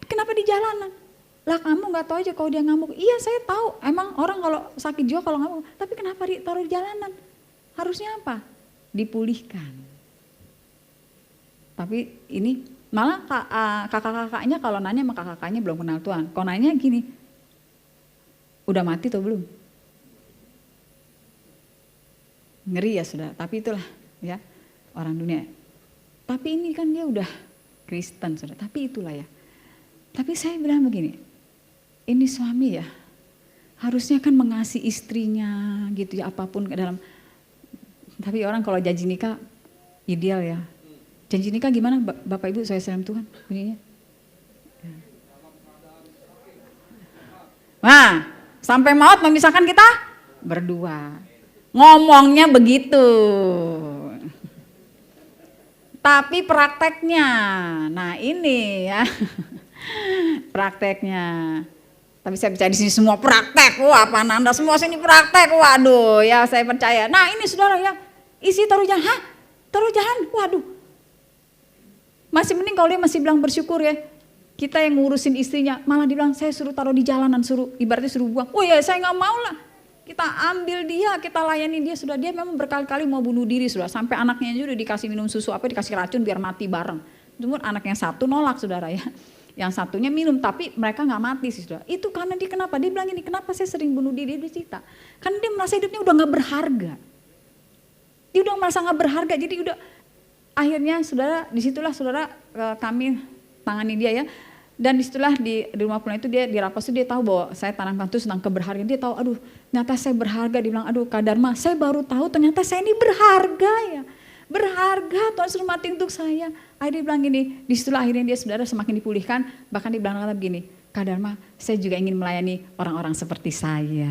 Kenapa di jalanan? Lah kamu gak tahu aja kalau dia ngamuk. Iya saya tahu, emang orang kalau sakit jiwa kalau ngamuk. Tapi kenapa ditaruh di jalanan? Harusnya apa? Dipulihkan. Tapi ini malah kakak-kakaknya kalau nanya sama kakak-kakaknya belum kenal Tuhan. Kalau nanya gini, udah mati atau belum? Ngeri ya saudara, tapi itulah ya orang dunia. Tapi ini kan dia udah Kristen saudara, tapi itulah ya. Tapi saya bilang begini, ini suami ya harusnya kan mengasihi istrinya gitu ya, apapun ke dalam. Tapi orang kalau janji nikah ideal ya. Janji nikah gimana Bapak Ibu saya salam Tuhan bunyinya? Nah, sampai maut memisahkan kita berdua. Ngomongnya begitu. Tapi prakteknya, nah ini ya. Prakteknya. Tapi saya percaya di sini semua praktek. Wah, apa Anda semua sini praktek. Waduh, ya saya percaya. Nah, ini saudara ya. Isi taruh jalan. Hah? Taruh jalan. Waduh. Masih mending kalau dia masih bilang bersyukur ya. Kita yang ngurusin istrinya, malah dibilang saya suruh taruh di jalanan, ibaratnya suruh buang. Oh ya saya nggak mau lah. Kita ambil dia, kita layani dia. Sudah dia memang berkali-kali mau bunuh diri sudah. Sampai anaknya juga dikasih minum susu dikasih racun biar mati bareng. Cuma anak yang satu nolak saudara ya. Yang satunya minum, tapi mereka nggak mati sih saudara. Itu karena dia kenapa? Dia bilang ini, kenapa saya sering bunuh diri? Dia cerita. Karena dia merasa hidupnya udah nggak berharga. Dia udah merasa nggak berharga, jadi udah akhirnya saudara, disitulah saudara kami tangani dia ya. Dan disitulah di rumah pulang itu dia dirapas itu dia tahu bahwa saya tanamkan itu tentang keberhargaan. Dia tahu, aduh ternyata saya berharga. Dia bilang, aduh Kak Dharma saya baru tahu ternyata saya ini berharga ya. Berharga Tuhan suruh mati untuk saya. Akhirnya dia bilang gini, disitulah akhirnya dia saudara semakin dipulihkan. Bahkan dia bilang kata begini, Kak Dharma saya juga ingin melayani orang-orang seperti saya.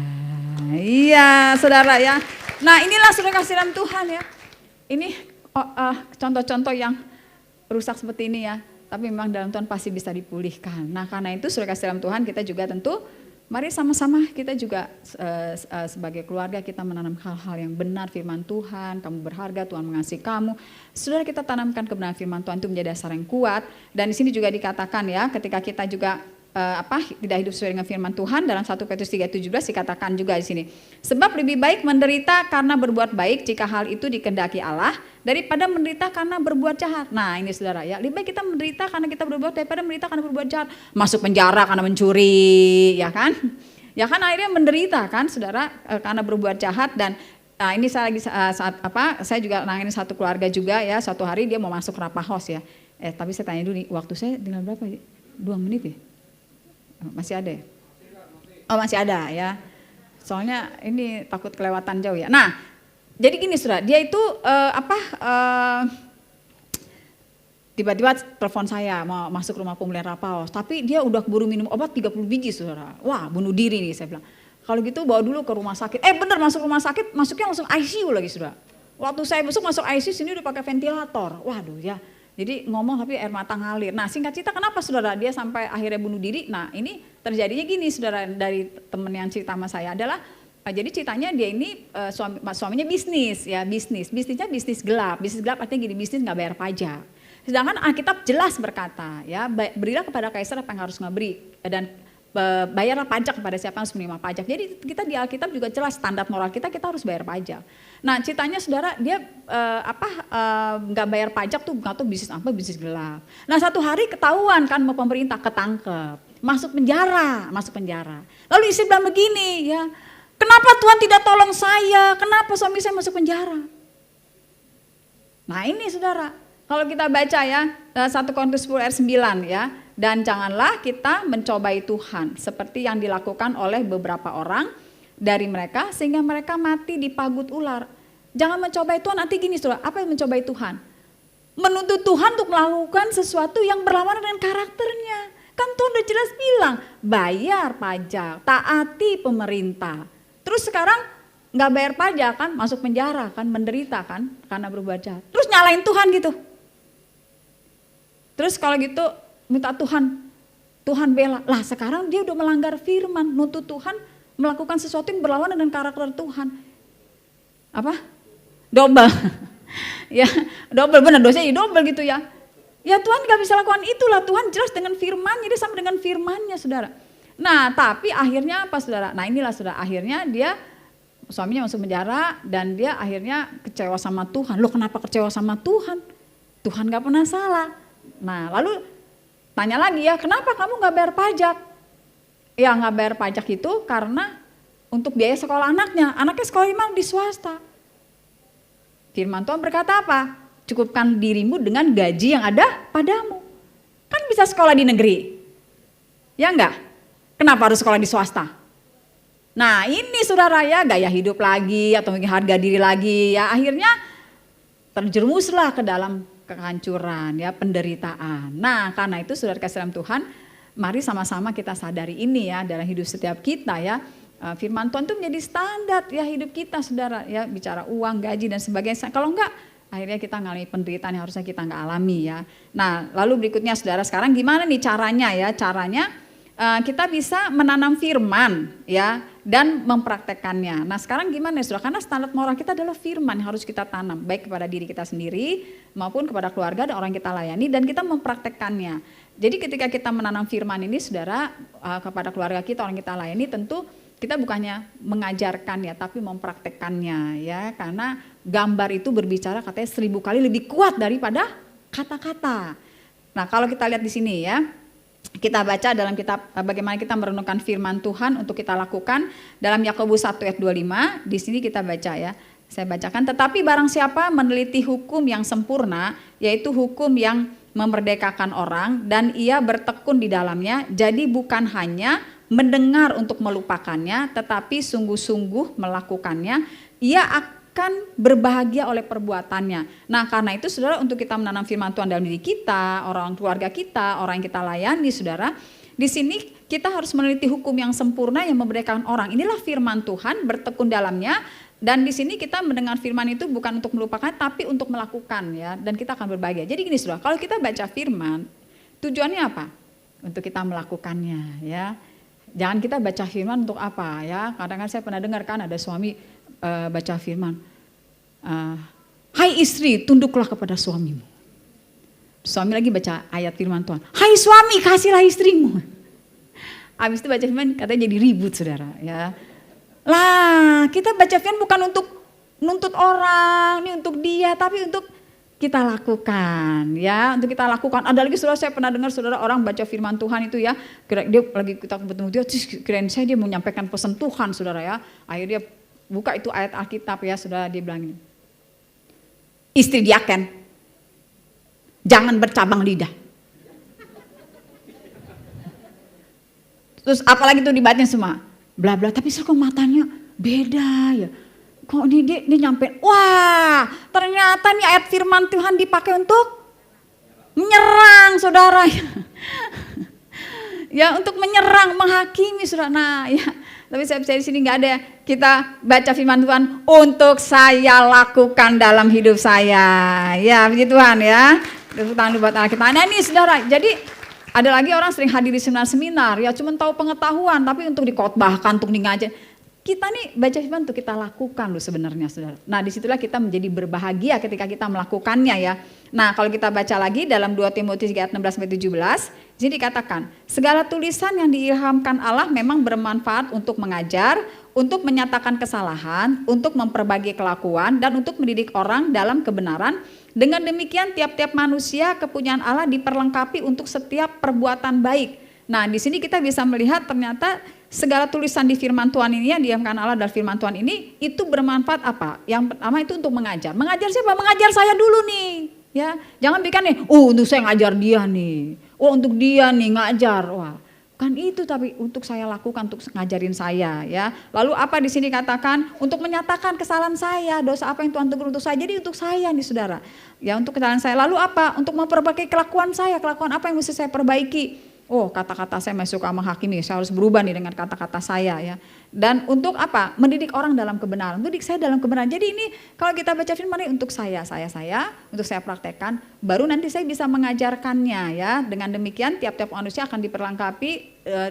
Iya saudara ya. Nah inilah saudara kasih dalam Tuhan ya. Ini contoh-contoh yang rusak seperti ini ya. Tapi memang dalam Tuhan pasti bisa dipulihkan. Nah karena itu saudara kasih dalam Tuhan kita juga tentu mari sama-sama kita juga sebagai keluarga kita menanam hal-hal yang benar firman Tuhan. Kamu berharga, Tuhan mengasihi kamu. Saudara kita tanamkan kebenaran firman Tuhan itu menjadi dasar yang kuat. Dan di sini juga dikatakan ya ketika kita juga tidak hidup sesuai dengan firman Tuhan dalam 1 Petrus 3:17 dikatakan juga di sini. Sebab lebih baik menderita karena berbuat baik jika hal itu dikehendaki Allah daripada menderita karena berbuat jahat. Nah ini saudara ya, lebih baik kita menderita karena kita berbuat daripada menderita karena berbuat jahat. Masuk penjara karena mencuri, ya kan? Ya kan akhirnya menderita kan saudara karena berbuat jahat. Dan ini saya lagi saya juga nangin satu keluarga juga ya, suatu hari dia mau masuk Rapahos ya. Tapi saya tanya dulu nih, waktu saya tinggal berapa ya? 2 menit ya? Masih ada ya? Oh masih ada ya. Soalnya ini takut kelewatan jauh ya. Nah, jadi gini saudara, dia itu tiba-tiba telepon saya mau masuk rumah pemulihan Rapahos, tapi dia udah keburu minum obat 30 biji saudara. Wah, bunuh diri nih saya bilang. Kalau gitu bawa dulu ke rumah sakit. Bener masuk rumah sakit, masuknya langsung ICU lagi saudara. Waktu saya masuk ICU sini udah pakai ventilator. Waduh ya. Jadi ngomong tapi air mata ngalir. Nah singkat cerita kenapa saudara dia sampai akhirnya bunuh diri. Nah ini terjadinya gini saudara, dari temen yang cerita sama saya adalah jadi ceritanya dia ini suaminya bisnisnya bisnis gelap artinya gini, bisnis nggak bayar pajak. Sedangkan Alkitab jelas berkata ya, berilah kepada kaisar apa yang harus ngeberi dan bayarlah pajak kepada siapa yang harus menerima pajak. Jadi kita di Alkitab juga jelas standar moral kita harus bayar pajak. Nah ceritanya saudara dia nggak bayar pajak tuh nggak tahu bisnis apa, bisnis gelap. Nah satu hari ketahuan kan sama pemerintah, ketangkep, masuk penjara. Lalu istri bilang begini ya, kenapa Tuhan tidak tolong saya? Kenapa suami saya masuk penjara? Nah ini saudara, kalau kita baca ya 1 Korintus 10 ayat 9 ya, dan janganlah kita mencobai Tuhan seperti yang dilakukan oleh beberapa orang dari mereka sehingga mereka mati di pagut ular. Jangan mencobai Tuhan, nanti gini saudara, apa yang mencobai Tuhan? Menuntut Tuhan untuk melakukan sesuatu yang berlawanan dengan karakternya. Kan Tuhan udah jelas bilang, bayar pajak, taati pemerintah. Terus sekarang nggak bayar pajak kan, masuk penjara kan, menderita kan karena berbuat jahat. Terus nyalain Tuhan gitu. Terus kalau gitu minta Tuhan bela. Lah sekarang dia udah melanggar firman, nuntut Tuhan melakukan sesuatu yang berlawanan dengan karakter Tuhan. Apa? Double. Ya, double benar, dosanya double gitu ya. Ya Tuhan gak bisa lakukan itulah, Tuhan jelas dengan firman-Nya, dia sama dengan firman-Nya saudara. Nah tapi akhirnya apa saudara? Nah inilah saudara, akhirnya dia suaminya masuk penjara dan dia akhirnya kecewa sama Tuhan. Loh kenapa kecewa sama Tuhan? Tuhan gak pernah salah. Nah lalu tanya lagi ya, kenapa kamu gak bayar pajak? Ya gak bayar pajak itu karena untuk biaya sekolah anaknya sekolah di mana? Di swasta. Firman Tuhan berkata apa? Cukupkan dirimu dengan gaji yang ada padamu. Kan bisa sekolah di negeri. Ya enggak? Kenapa harus sekolah di swasta? Nah ini saudara ya, gaya hidup lagi atau mungkin harga diri lagi ya, akhirnya terjerumuslah ke dalam kehancuran ya, penderitaan. Nah karena itu saudara kasih dalam Tuhan, mari sama-sama kita sadari ini ya dalam hidup setiap kita ya. Firman Tuhan itu menjadi standar ya hidup kita saudara ya, bicara uang, gaji dan sebagainya. Kalau enggak akhirnya kita ngalami penderitaan yang harusnya kita enggak alami ya. Nah lalu berikutnya saudara, sekarang gimana nih caranya ya? Caranya kita bisa menanam firman ya dan mempraktekannya. Nah sekarang gimana ya saudara? Karena standar moral kita adalah firman yang harus kita tanam baik kepada diri kita sendiri maupun kepada keluarga dan orang kita layani, dan kita mempraktekannya. Jadi ketika kita menanam firman ini saudara kepada keluarga kita, orang kita layani, tentu kita bukannya mengajarkan ya, tapi mempraktekannya ya, karena gambar itu berbicara katanya 1000 kali lebih kuat daripada kata-kata. Nah kalau kita lihat di sini ya, kita baca dalam kitab bagaimana kita merenungkan firman Tuhan untuk kita lakukan dalam Yakobus 1 ayat 25. Di sini kita baca ya, saya bacakan. Tetapi barang siapa meneliti hukum yang sempurna, yaitu hukum yang memerdekakan orang, dan ia bertekun di dalamnya, jadi bukan hanya mendengar untuk melupakannya, tetapi sungguh-sungguh melakukannya, ia akan berbahagia oleh perbuatannya. Nah karena itu saudara, untuk kita menanam firman Tuhan dalam diri kita, orang keluarga kita, orang yang kita layani saudara, di sini kita harus meneliti hukum yang sempurna yang memerdekakan orang. Inilah firman Tuhan, bertekun dalamnya, dan di sini kita mendengar firman itu bukan untuk melupakan, tapi untuk melakukan ya, dan kita akan berbahagia. Jadi gini saudara, kalau kita baca firman, tujuannya apa? Untuk kita melakukannya ya. Jangan kita baca firman untuk apa ya. Kadang-kadang saya pernah dengar kan ada suami baca firman, hai istri tunduklah kepada suamimu. Suami lagi baca ayat firman Tuhan, hai suami kasihlah istrimu. Habis itu baca firman katanya jadi ribut saudara ya. Lah kita baca firman bukan untuk nuntut orang, ini untuk dia, tapi untuk kita lakukan ya, untuk kita lakukan. Ada lagi saudara, saya pernah dengar saudara orang baca firman Tuhan itu ya, dia lagi kita ketemu dia, kirain saya dia mau menyampaikan pesan Tuhan saudara ya. Akhirnya dia buka itu ayat Alkitab ya saudara, dia bilang ini, istri diaken jangan bercabang lidah. Terus apalagi tuh dibacain semua bla bla, tapi kok matanya beda ya. Kok dia nyampe, wah ternyata nih ayat firman Tuhan dipakai untuk menyerang saudara ya, untuk menyerang, menghakimi saudara. Nah ya, tapi saya di sini nggak ada ya. Kita baca firman Tuhan untuk saya lakukan dalam hidup saya ya, puji Tuhan ya. Tepuk tangan buat anak kita. Nah ini saudara, jadi Ada lagi orang sering hadir di seminar-seminar, ya cuma tahu pengetahuan, tapi untuk dikotbahkan, untuk ngajar. Kita nih baca firman untuk kita lakukan loh sebenarnya, saudara. Nah disitulah kita menjadi berbahagia ketika kita melakukannya ya. Nah kalau kita baca lagi dalam 2 Timotius 3 ayat 16-17, di sini dikatakan, segala tulisan yang diilhamkan Allah memang bermanfaat untuk mengajar, untuk menyatakan kesalahan, untuk memperbaiki kelakuan, dan untuk mendidik orang dalam kebenaran. Dengan demikian tiap-tiap manusia kepunyaan Allah diperlengkapi untuk setiap perbuatan baik. Nah di sini kita bisa melihat ternyata segala tulisan di firman Tuhan ini yang diilhamkan Allah dan firman Tuhan ini itu bermanfaat apa? Yang pertama itu untuk mengajar. Mengajar siapa? Mengajar saya dulu nih. Ya, jangan pikir nih, untuk saya ngajar dia nih. Untuk dia nih ngajar. Wah, kan itu tapi untuk saya lakukan untuk ngajarin saya ya. Lalu apa di sini katakan? Untuk menyatakan kesalahan saya, dosa apa yang Tuhan tegur untuk saya. Jadi untuk saya nih saudara. Ya untuk kesalahan saya. Lalu apa? Untuk memperbaiki kelakuan saya. Kelakuan apa yang mesti saya perbaiki? Oh kata-kata saya masih suka menghakimi, saya harus berubah nih dengan kata-kata saya ya. Dan untuk apa? Mendidik orang dalam kebenaran, mendidik saya dalam kebenaran. Jadi ini kalau kita baca firman ini untuk saya, untuk saya praktekkan, baru nanti saya bisa mengajarkannya ya. Dengan demikian tiap-tiap manusia akan diperlengkapi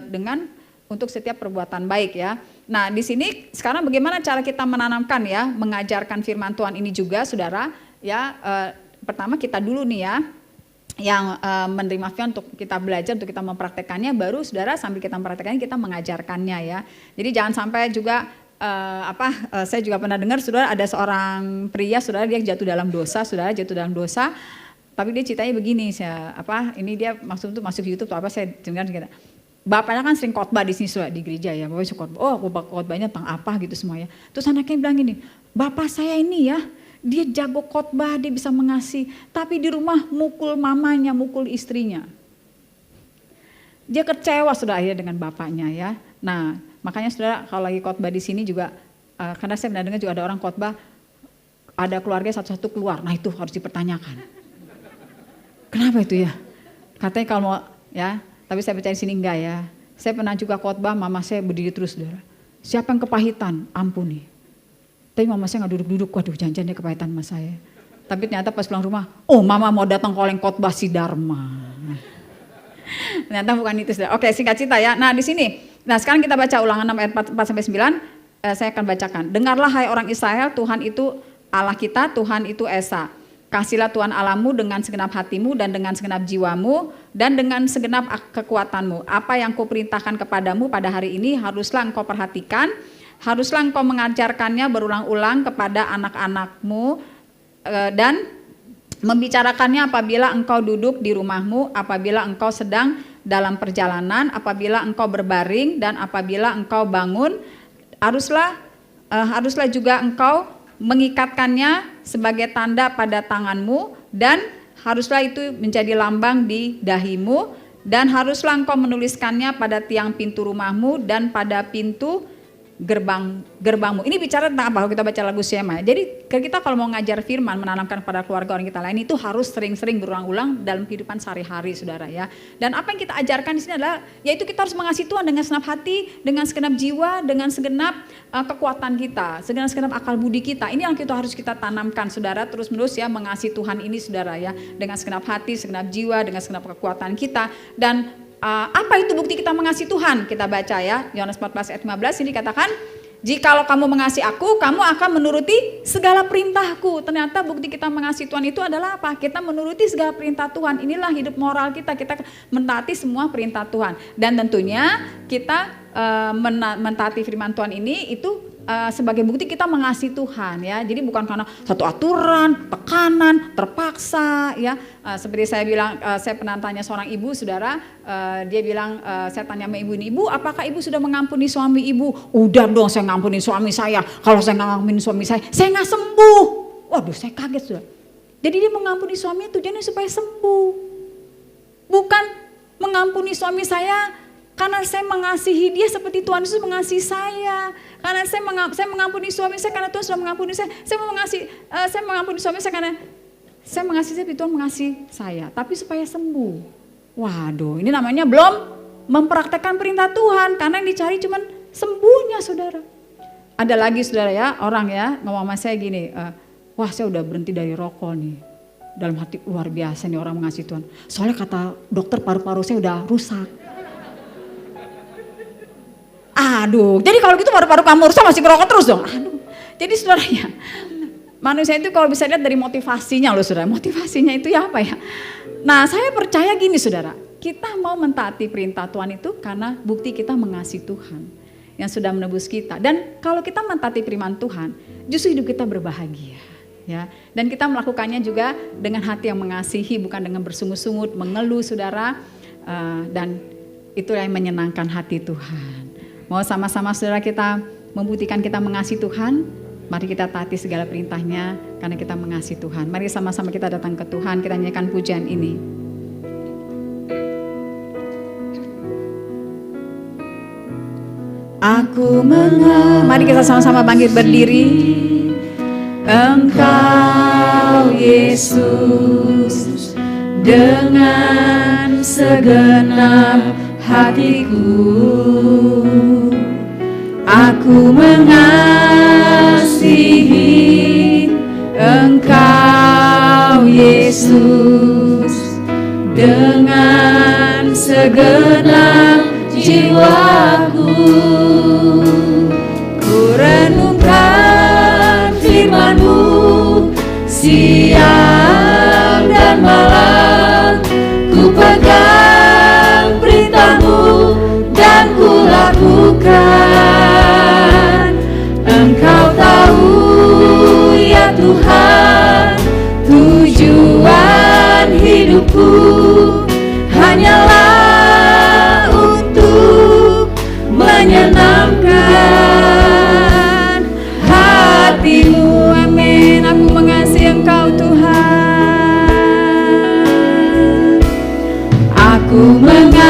dengan untuk setiap perbuatan baik ya. Nah di sini sekarang bagaimana cara kita menanamkan ya, mengajarkan firman Tuhan ini juga saudara ya. Pertama kita dulu nih ya, yang menerima firman untuk kita belajar, untuk kita mempraktekannya, baru saudara sambil kita mempraktekannya kita mengajarkannya ya. Jadi jangan sampai juga saya juga pernah dengar saudara ada seorang pria saudara dia jatuh dalam dosa, tapi dia ceritanya begini, ini dia maksud itu masuk YouTube atau apa saya dengar gitu. Bapaknya kan sering khotbah di sini saudara, di gereja ya, bapaknya suka khotbahnya tentang apa gitu semuanya. Terus anaknya bilang gini, bapak saya ini ya, dia jago khotbah, dia bisa mengasihi, tapi di rumah mukul mamanya, mukul istrinya. Dia kecewa sudah akhirnya dengan bapaknya ya. Nah, makanya saudara kalau lagi khotbah di sini juga, karena saya pernah dengar juga ada orang khotbah, ada keluarga satu-satu keluar. Nah itu harus dipertanyakan. Kenapa itu ya? Katanya kalau mau ya, tapi saya percaya di sini enggak ya. Saya pernah juga khotbah, mama saya berdiri terus saudara. Siapa yang kepahitan? Ampuni. Tapi mama saya gak duduk-duduk, waduh jangan-jangan dia kepahitan sama saya. Tapi ternyata pas pulang rumah, mama mau datang koleng khotbah si Dharma. Ternyata bukan itu sudah. Oke singkat cerita ya, nah di sini. Nah sekarang kita baca Ulangan 6 ayat 4-9, saya akan bacakan. Dengarlah hai orang Israel, Tuhan itu Allah kita, Tuhan itu Esa. Kasihlah Tuhan Allahmu dengan segenap hatimu dan dengan segenap jiwamu dan dengan segenap kekuatanmu. Apa yang kuperintahkan kepadamu pada hari ini haruslah engkau perhatikan. Haruslah engkau mengajarkannya berulang-ulang kepada anak-anakmu dan membicarakannya apabila engkau duduk di rumahmu, apabila engkau sedang dalam perjalanan, apabila engkau berbaring dan apabila engkau bangun. Haruslah juga engkau mengikatkannya sebagai tanda pada tanganmu dan haruslah itu menjadi lambang di dahimu dan haruslah engkau menuliskannya pada tiang pintu rumahmu dan pada pintu gerbangmu. Ini bicara tentang apa? Kalau kita baca lagu Shema. Jadi kita kalau mau ngajar firman, menanamkan pada keluarga orang kita lain itu harus sering-sering berulang-ulang dalam kehidupan sehari-hari saudara ya. Dan apa yang kita ajarkan di sini adalah yaitu kita harus mengasihi Tuhan dengan segenap hati, dengan segenap jiwa, dengan segenap kekuatan kita, segenap akal budi kita. Ini yang kita harus kita tanamkan saudara terus-menerus ya, mengasihi Tuhan ini saudara ya, dengan segenap hati, segenap jiwa, dengan segenap kekuatan kita. Dan apa itu bukti kita mengasihi Tuhan? Kita baca ya, Yohanes 14 ayat 15 ini dikatakan, jikalau kamu mengasihi aku, kamu akan menuruti segala perintahku. Ternyata bukti kita mengasihi Tuhan itu adalah apa? Kita menuruti segala perintah Tuhan. Inilah hidup moral kita mentaati semua perintah Tuhan. Dan tentunya kita mentaati firman Tuhan ini itu sebagai bukti kita mengasihi Tuhan ya. Jadi bukan karena satu aturan, tekanan, terpaksa ya. Seperti saya bilang, saya pernah tanya seorang ibu saudara, dia bilang, saya tanya sama ibu ini, ibu apakah ibu sudah mengampuni suami ibu? Udah dong saya ngampuni suami saya, kalau saya nggak ngampuni suami saya nggak sembuh. Waduh saya kaget sudah. Jadi dia mengampuni suami tujuannya supaya sembuh. Bukan mengampuni suami saya karena saya mengasihi dia seperti Tuhan Yesus mengasihi saya. Karena saya mengampuni suami saya karena Tuhan sudah mengampuni saya. Saya mengampuni suami saya karena saya mengasihi seperti Tuhan mengasihi saya. Tapi supaya sembuh. Waduh, ini namanya belum mempraktekkan perintah Tuhan. Karena yang dicari cuma sembuhnya saudara. Ada lagi saudara ya, orang ya ngomong sama saya gini, wah saya udah berhenti dari rokok nih. dalam hati luar biasa nih orang mengasihi Tuhan. Soalnya kata dokter paru-paru saya udah rusak. Aduh, jadi kalau gitu paru-paru kamu rusak masih ngerokok terus dong. Aduh, jadi saudaranya, manusia itu kalau bisa lihat dari motivasinya loh saudara. Motivasinya itu ya apa ya? Nah saya percaya gini saudara, kita mau mentaati perintah Tuhan itu karena bukti kita mengasihi Tuhan yang sudah menebus kita. Dan kalau kita mentaati firman Tuhan, justru hidup kita berbahagia. Ya, dan kita melakukannya juga dengan hati yang mengasihi, bukan dengan bersungut-sungut, mengeluh saudara, dan itu yang menyenangkan hati Tuhan. Mau sama-sama saudara kita membuktikan kita mengasihi Tuhan, mari kita taati segala perintahnya karena kita mengasihi Tuhan. Mari sama-sama kita datang ke Tuhan, kita nyanyikan pujian ini. Mari kita sama-sama bangkit berdiri. Engkau Yesus dengan segenap hatiku, aku mengasihi Engkau Yesus dengan segenap jiwaku. Ku renungkan firman-Mu siang dan malam, ku pegang perintah-Mu dan ku lakukan. Engkau tahu ya Tuhan, tujuan hidupku hanyalah untuk menyenangkan hati-Mu. Amin. Aku mengasihi Engkau Tuhan. Aku mengasihi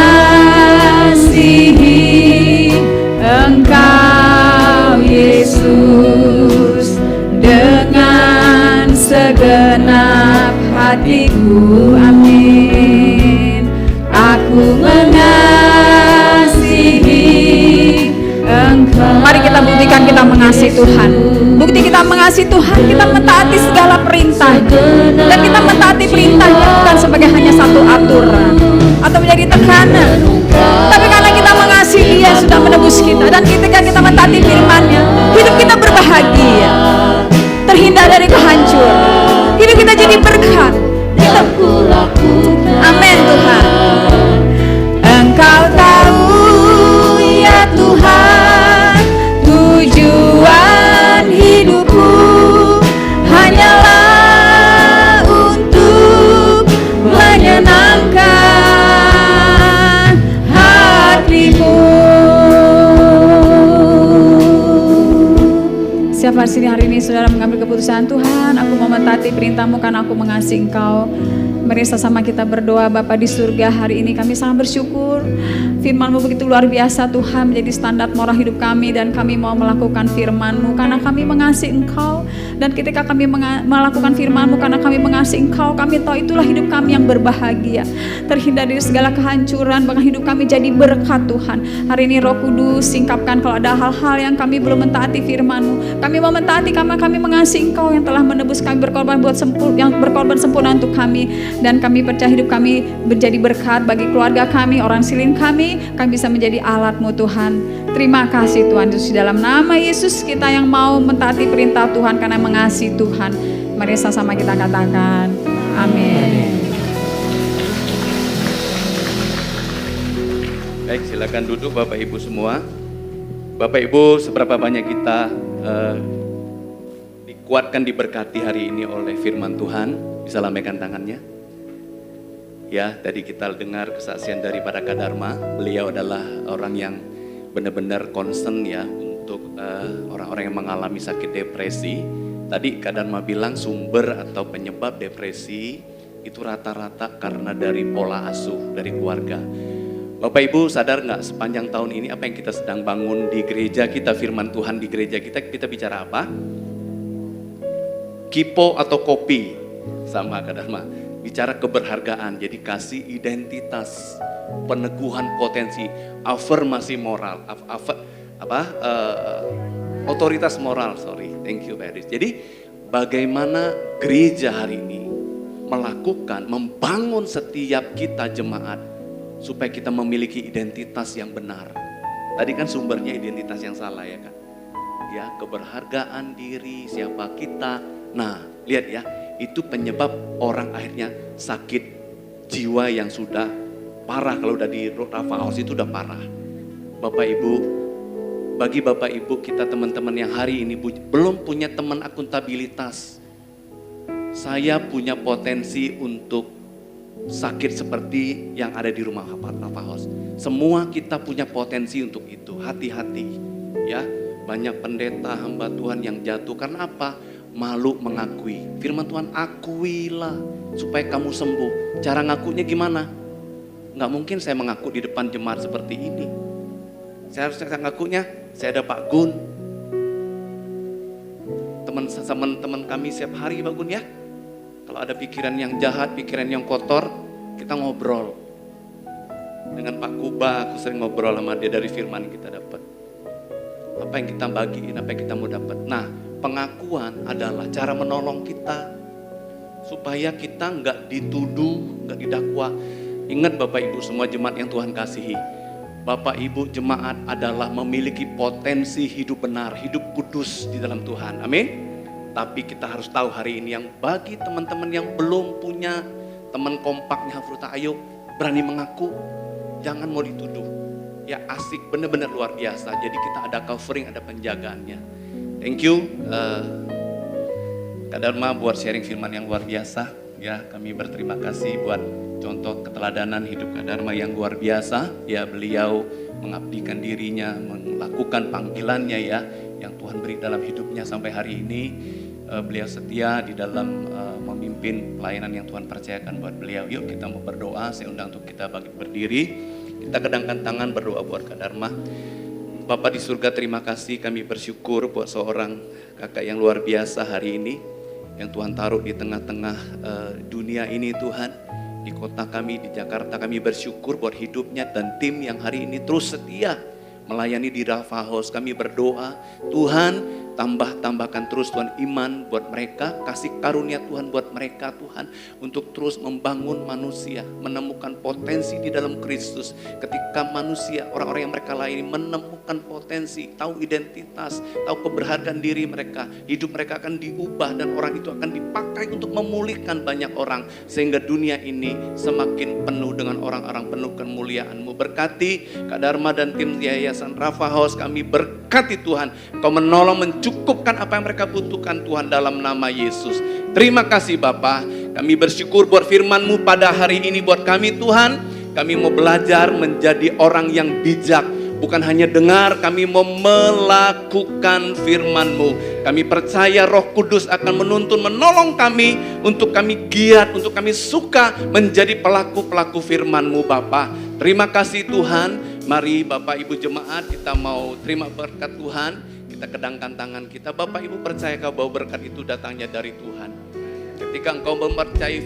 Engkau Yesus dengan segenap hatiku. Amin. Aku mengasihi Engkau. Mari kita buktikan kita mengasihi Tuhan. Bukti kita mengasihi Tuhan, kita mentaati segala perintah. Dan kita mentaati perintahnya bukan sebagai hanya satu aturan atau menjadi tekanan, tapi karena kita mengasihi Dia sudah menebus kita. Dan ketika kita mentaati firman-Nya, hidup kita berbahagia, terhindar dari kehancuran. Hidup kita jadi berkat. Amin Tuhan. Engkau tahu ya Tuhan, tujuan hidupku hanyalah untuk menyenangkan hati-Mu. Siapa sini hari ini saudara mengambil keputusan, Tuhan aku mau mentaati perintah-Mu karena aku mengasihi Engkau. Mari sama kita berdoa. Bapa di surga, hari ini kami sangat bersyukur firman-Mu begitu luar biasa Tuhan, menjadi standar moral hidup kami. Dan kami mau melakukan firman-Mu karena kami mengasihi Engkau. Dan ketika kami melakukan firman-Mu karena kami mengasihi Engkau, kami tahu itulah hidup kami yang berbahagia, terhindar dari segala kehancuran. Bahkan hidup kami jadi berkat Tuhan. Hari ini Roh Kudus singkapkan kalau ada hal-hal yang kami belum mentaati firman-Mu. Kami mau mentaati karena kami mengasihi Engkau yang telah menebus kami, berkorban sempurna untuk kami. Dan kami percaya hidup kami menjadi berkat bagi keluarga kami, orang silin kami bisa menjadi alat-Mu Tuhan. Terima kasih Tuhan Yesus, dalam nama Yesus kita yang mau mentaati perintah Tuhan karena mengasihi Tuhan. Mari sama-sama kita katakan amin. Baik, silakan duduk Bapak Ibu semua. Bapak Ibu, seberapa banyak kita dikuatkan, diberkati hari ini oleh firman Tuhan? Bisa lambaikan tangannya. Ya, tadi kita dengar kesaksian daripada Kak Dharma. Beliau adalah orang yang benar-benar concern ya untuk orang-orang yang mengalami sakit depresi. Tadi Kak Dharma bilang sumber atau penyebab depresi itu rata-rata karena dari pola asuh dari keluarga. Bapak Ibu sadar nggak sepanjang tahun ini apa yang kita sedang bangun di gereja kita, firman Tuhan di gereja kita bicara apa? Kipo atau kopi sama Kak Dharma. Bicara keberhargaan, jadi kasih identitas, peneguhan potensi, afirmasi moral, otoritas moral, thank you Pak Edis. Jadi bagaimana gereja hari ini melakukan, membangun setiap kita jemaat supaya kita memiliki identitas yang benar. Tadi kan sumbernya identitas yang salah ya kan? Ya, keberhargaan diri, siapa kita. Nah, lihat ya, itu penyebab orang akhirnya sakit jiwa yang sudah parah. Kalau udah di Rafa House itu udah parah. Bapak Ibu, bagi Bapak Ibu kita teman-teman yang hari ini belum punya teman akuntabilitas, saya punya potensi untuk sakit seperti yang ada di rumah Rafa House. Semua kita punya potensi untuk itu. Hati-hati ya. Banyak pendeta hamba Tuhan yang jatuh karena apa? Malu mengakui. Firman Tuhan, akuilah supaya kamu sembuh. Cara ngakunya gimana? Nggak mungkin saya mengaku di depan jemaat seperti ini. Saya harus ngakunya, saya ada Pak Gun. Teman kami setiap hari Pak Gun ya. Kalau ada pikiran yang jahat, pikiran yang kotor, kita ngobrol. Dengan Pak Kuba, aku sering ngobrol sama dia dari firman yang kita dapat. Apa yang kita bagiin, apa yang kita mau dapat. Nah, pengakuan adalah cara menolong kita supaya kita nggak dituduh, nggak didakwa. Ingat Bapak Ibu semua jemaat yang Tuhan kasihi, Bapak Ibu jemaat adalah memiliki potensi hidup benar, hidup kudus di dalam Tuhan. Amin. Tapi kita harus tahu hari ini yang bagi teman-teman yang belum punya teman kompaknya Hafruta, ayo berani mengaku, jangan mau dituduh. Ya asik, benar-benar luar biasa. Jadi kita ada covering, ada penjagaannya. Thank you Kak Dharma buat sharing firman yang luar biasa. Ya, kami berterima kasih buat contoh keteladanan hidup Kak Dharma yang luar biasa. Ya, beliau mengabdikan dirinya, melakukan panggilannya ya, yang Tuhan beri dalam hidupnya sampai hari ini. Beliau setia di dalam memimpin pelayanan yang Tuhan percayakan buat beliau. Yuk kita mau berdoa, saya undang untuk kita berdiri. Kita kedangkan tangan berdoa buat Kak Dharma. Bapak di surga, terima kasih, kami bersyukur buat seorang kakak yang luar biasa hari ini, yang Tuhan taruh di tengah-tengah dunia ini Tuhan. Di kota kami, di Jakarta, kami bersyukur buat hidupnya dan tim yang hari ini terus setia melayani di Rafa House. Kami berdoa, Tuhan tambahkan terus Tuhan iman buat mereka, kasih karunia Tuhan buat mereka Tuhan, untuk terus membangun manusia, menemukan potensi di dalam Kristus. Ketika manusia, orang-orang yang mereka layani menemukan potensi, tahu identitas, tahu keberhargaan diri mereka, hidup mereka akan diubah dan orang itu akan dipakai untuk memulihkan banyak orang, sehingga dunia ini semakin penuh dengan orang-orang penuh kemuliaan-Mu. Berkati Kak Dharma dan tim Yayasan Rafa House, kami berkati Tuhan, Kau menolong mencukupkan apa yang mereka butuhkan Tuhan, dalam nama Yesus. Terima kasih Bapa, kami bersyukur buat firman-Mu pada hari ini buat kami Tuhan. Kami mau belajar menjadi orang yang bijak, bukan hanya dengar, kami mau melakukan firman-Mu. Kami percaya Roh Kudus akan menuntun, menolong kami, untuk kami giat, untuk kami suka menjadi pelaku-pelaku firman-Mu Bapa. Terima kasih Tuhan. Mari Bapak Ibu jemaat, kita mau terima berkat Tuhan. Kita kedangkan tangan kita. Bapak Ibu percaya bahwa berkat itu datangnya dari Tuhan. Ketika engkau mempercayai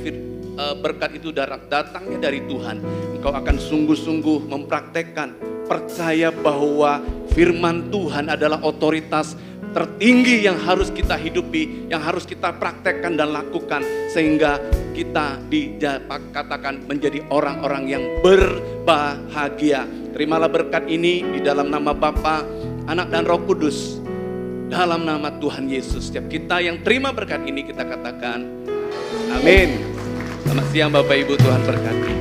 berkat itu datangnya dari Tuhan, engkau akan sungguh-sungguh mempraktekkan, percaya bahwa firman Tuhan adalah otoritas tertinggi yang harus kita hidupi, yang harus kita praktekkan dan lakukan, sehingga kita dikatakan menjadi orang-orang yang berbahagia. Terimalah berkat ini di dalam nama Bapa, Anak dan Roh Kudus, dalam nama Tuhan Yesus. Setiap kita yang terima berkat ini, kita katakan amin. Selamat siang Bapak Ibu, Tuhan berkati.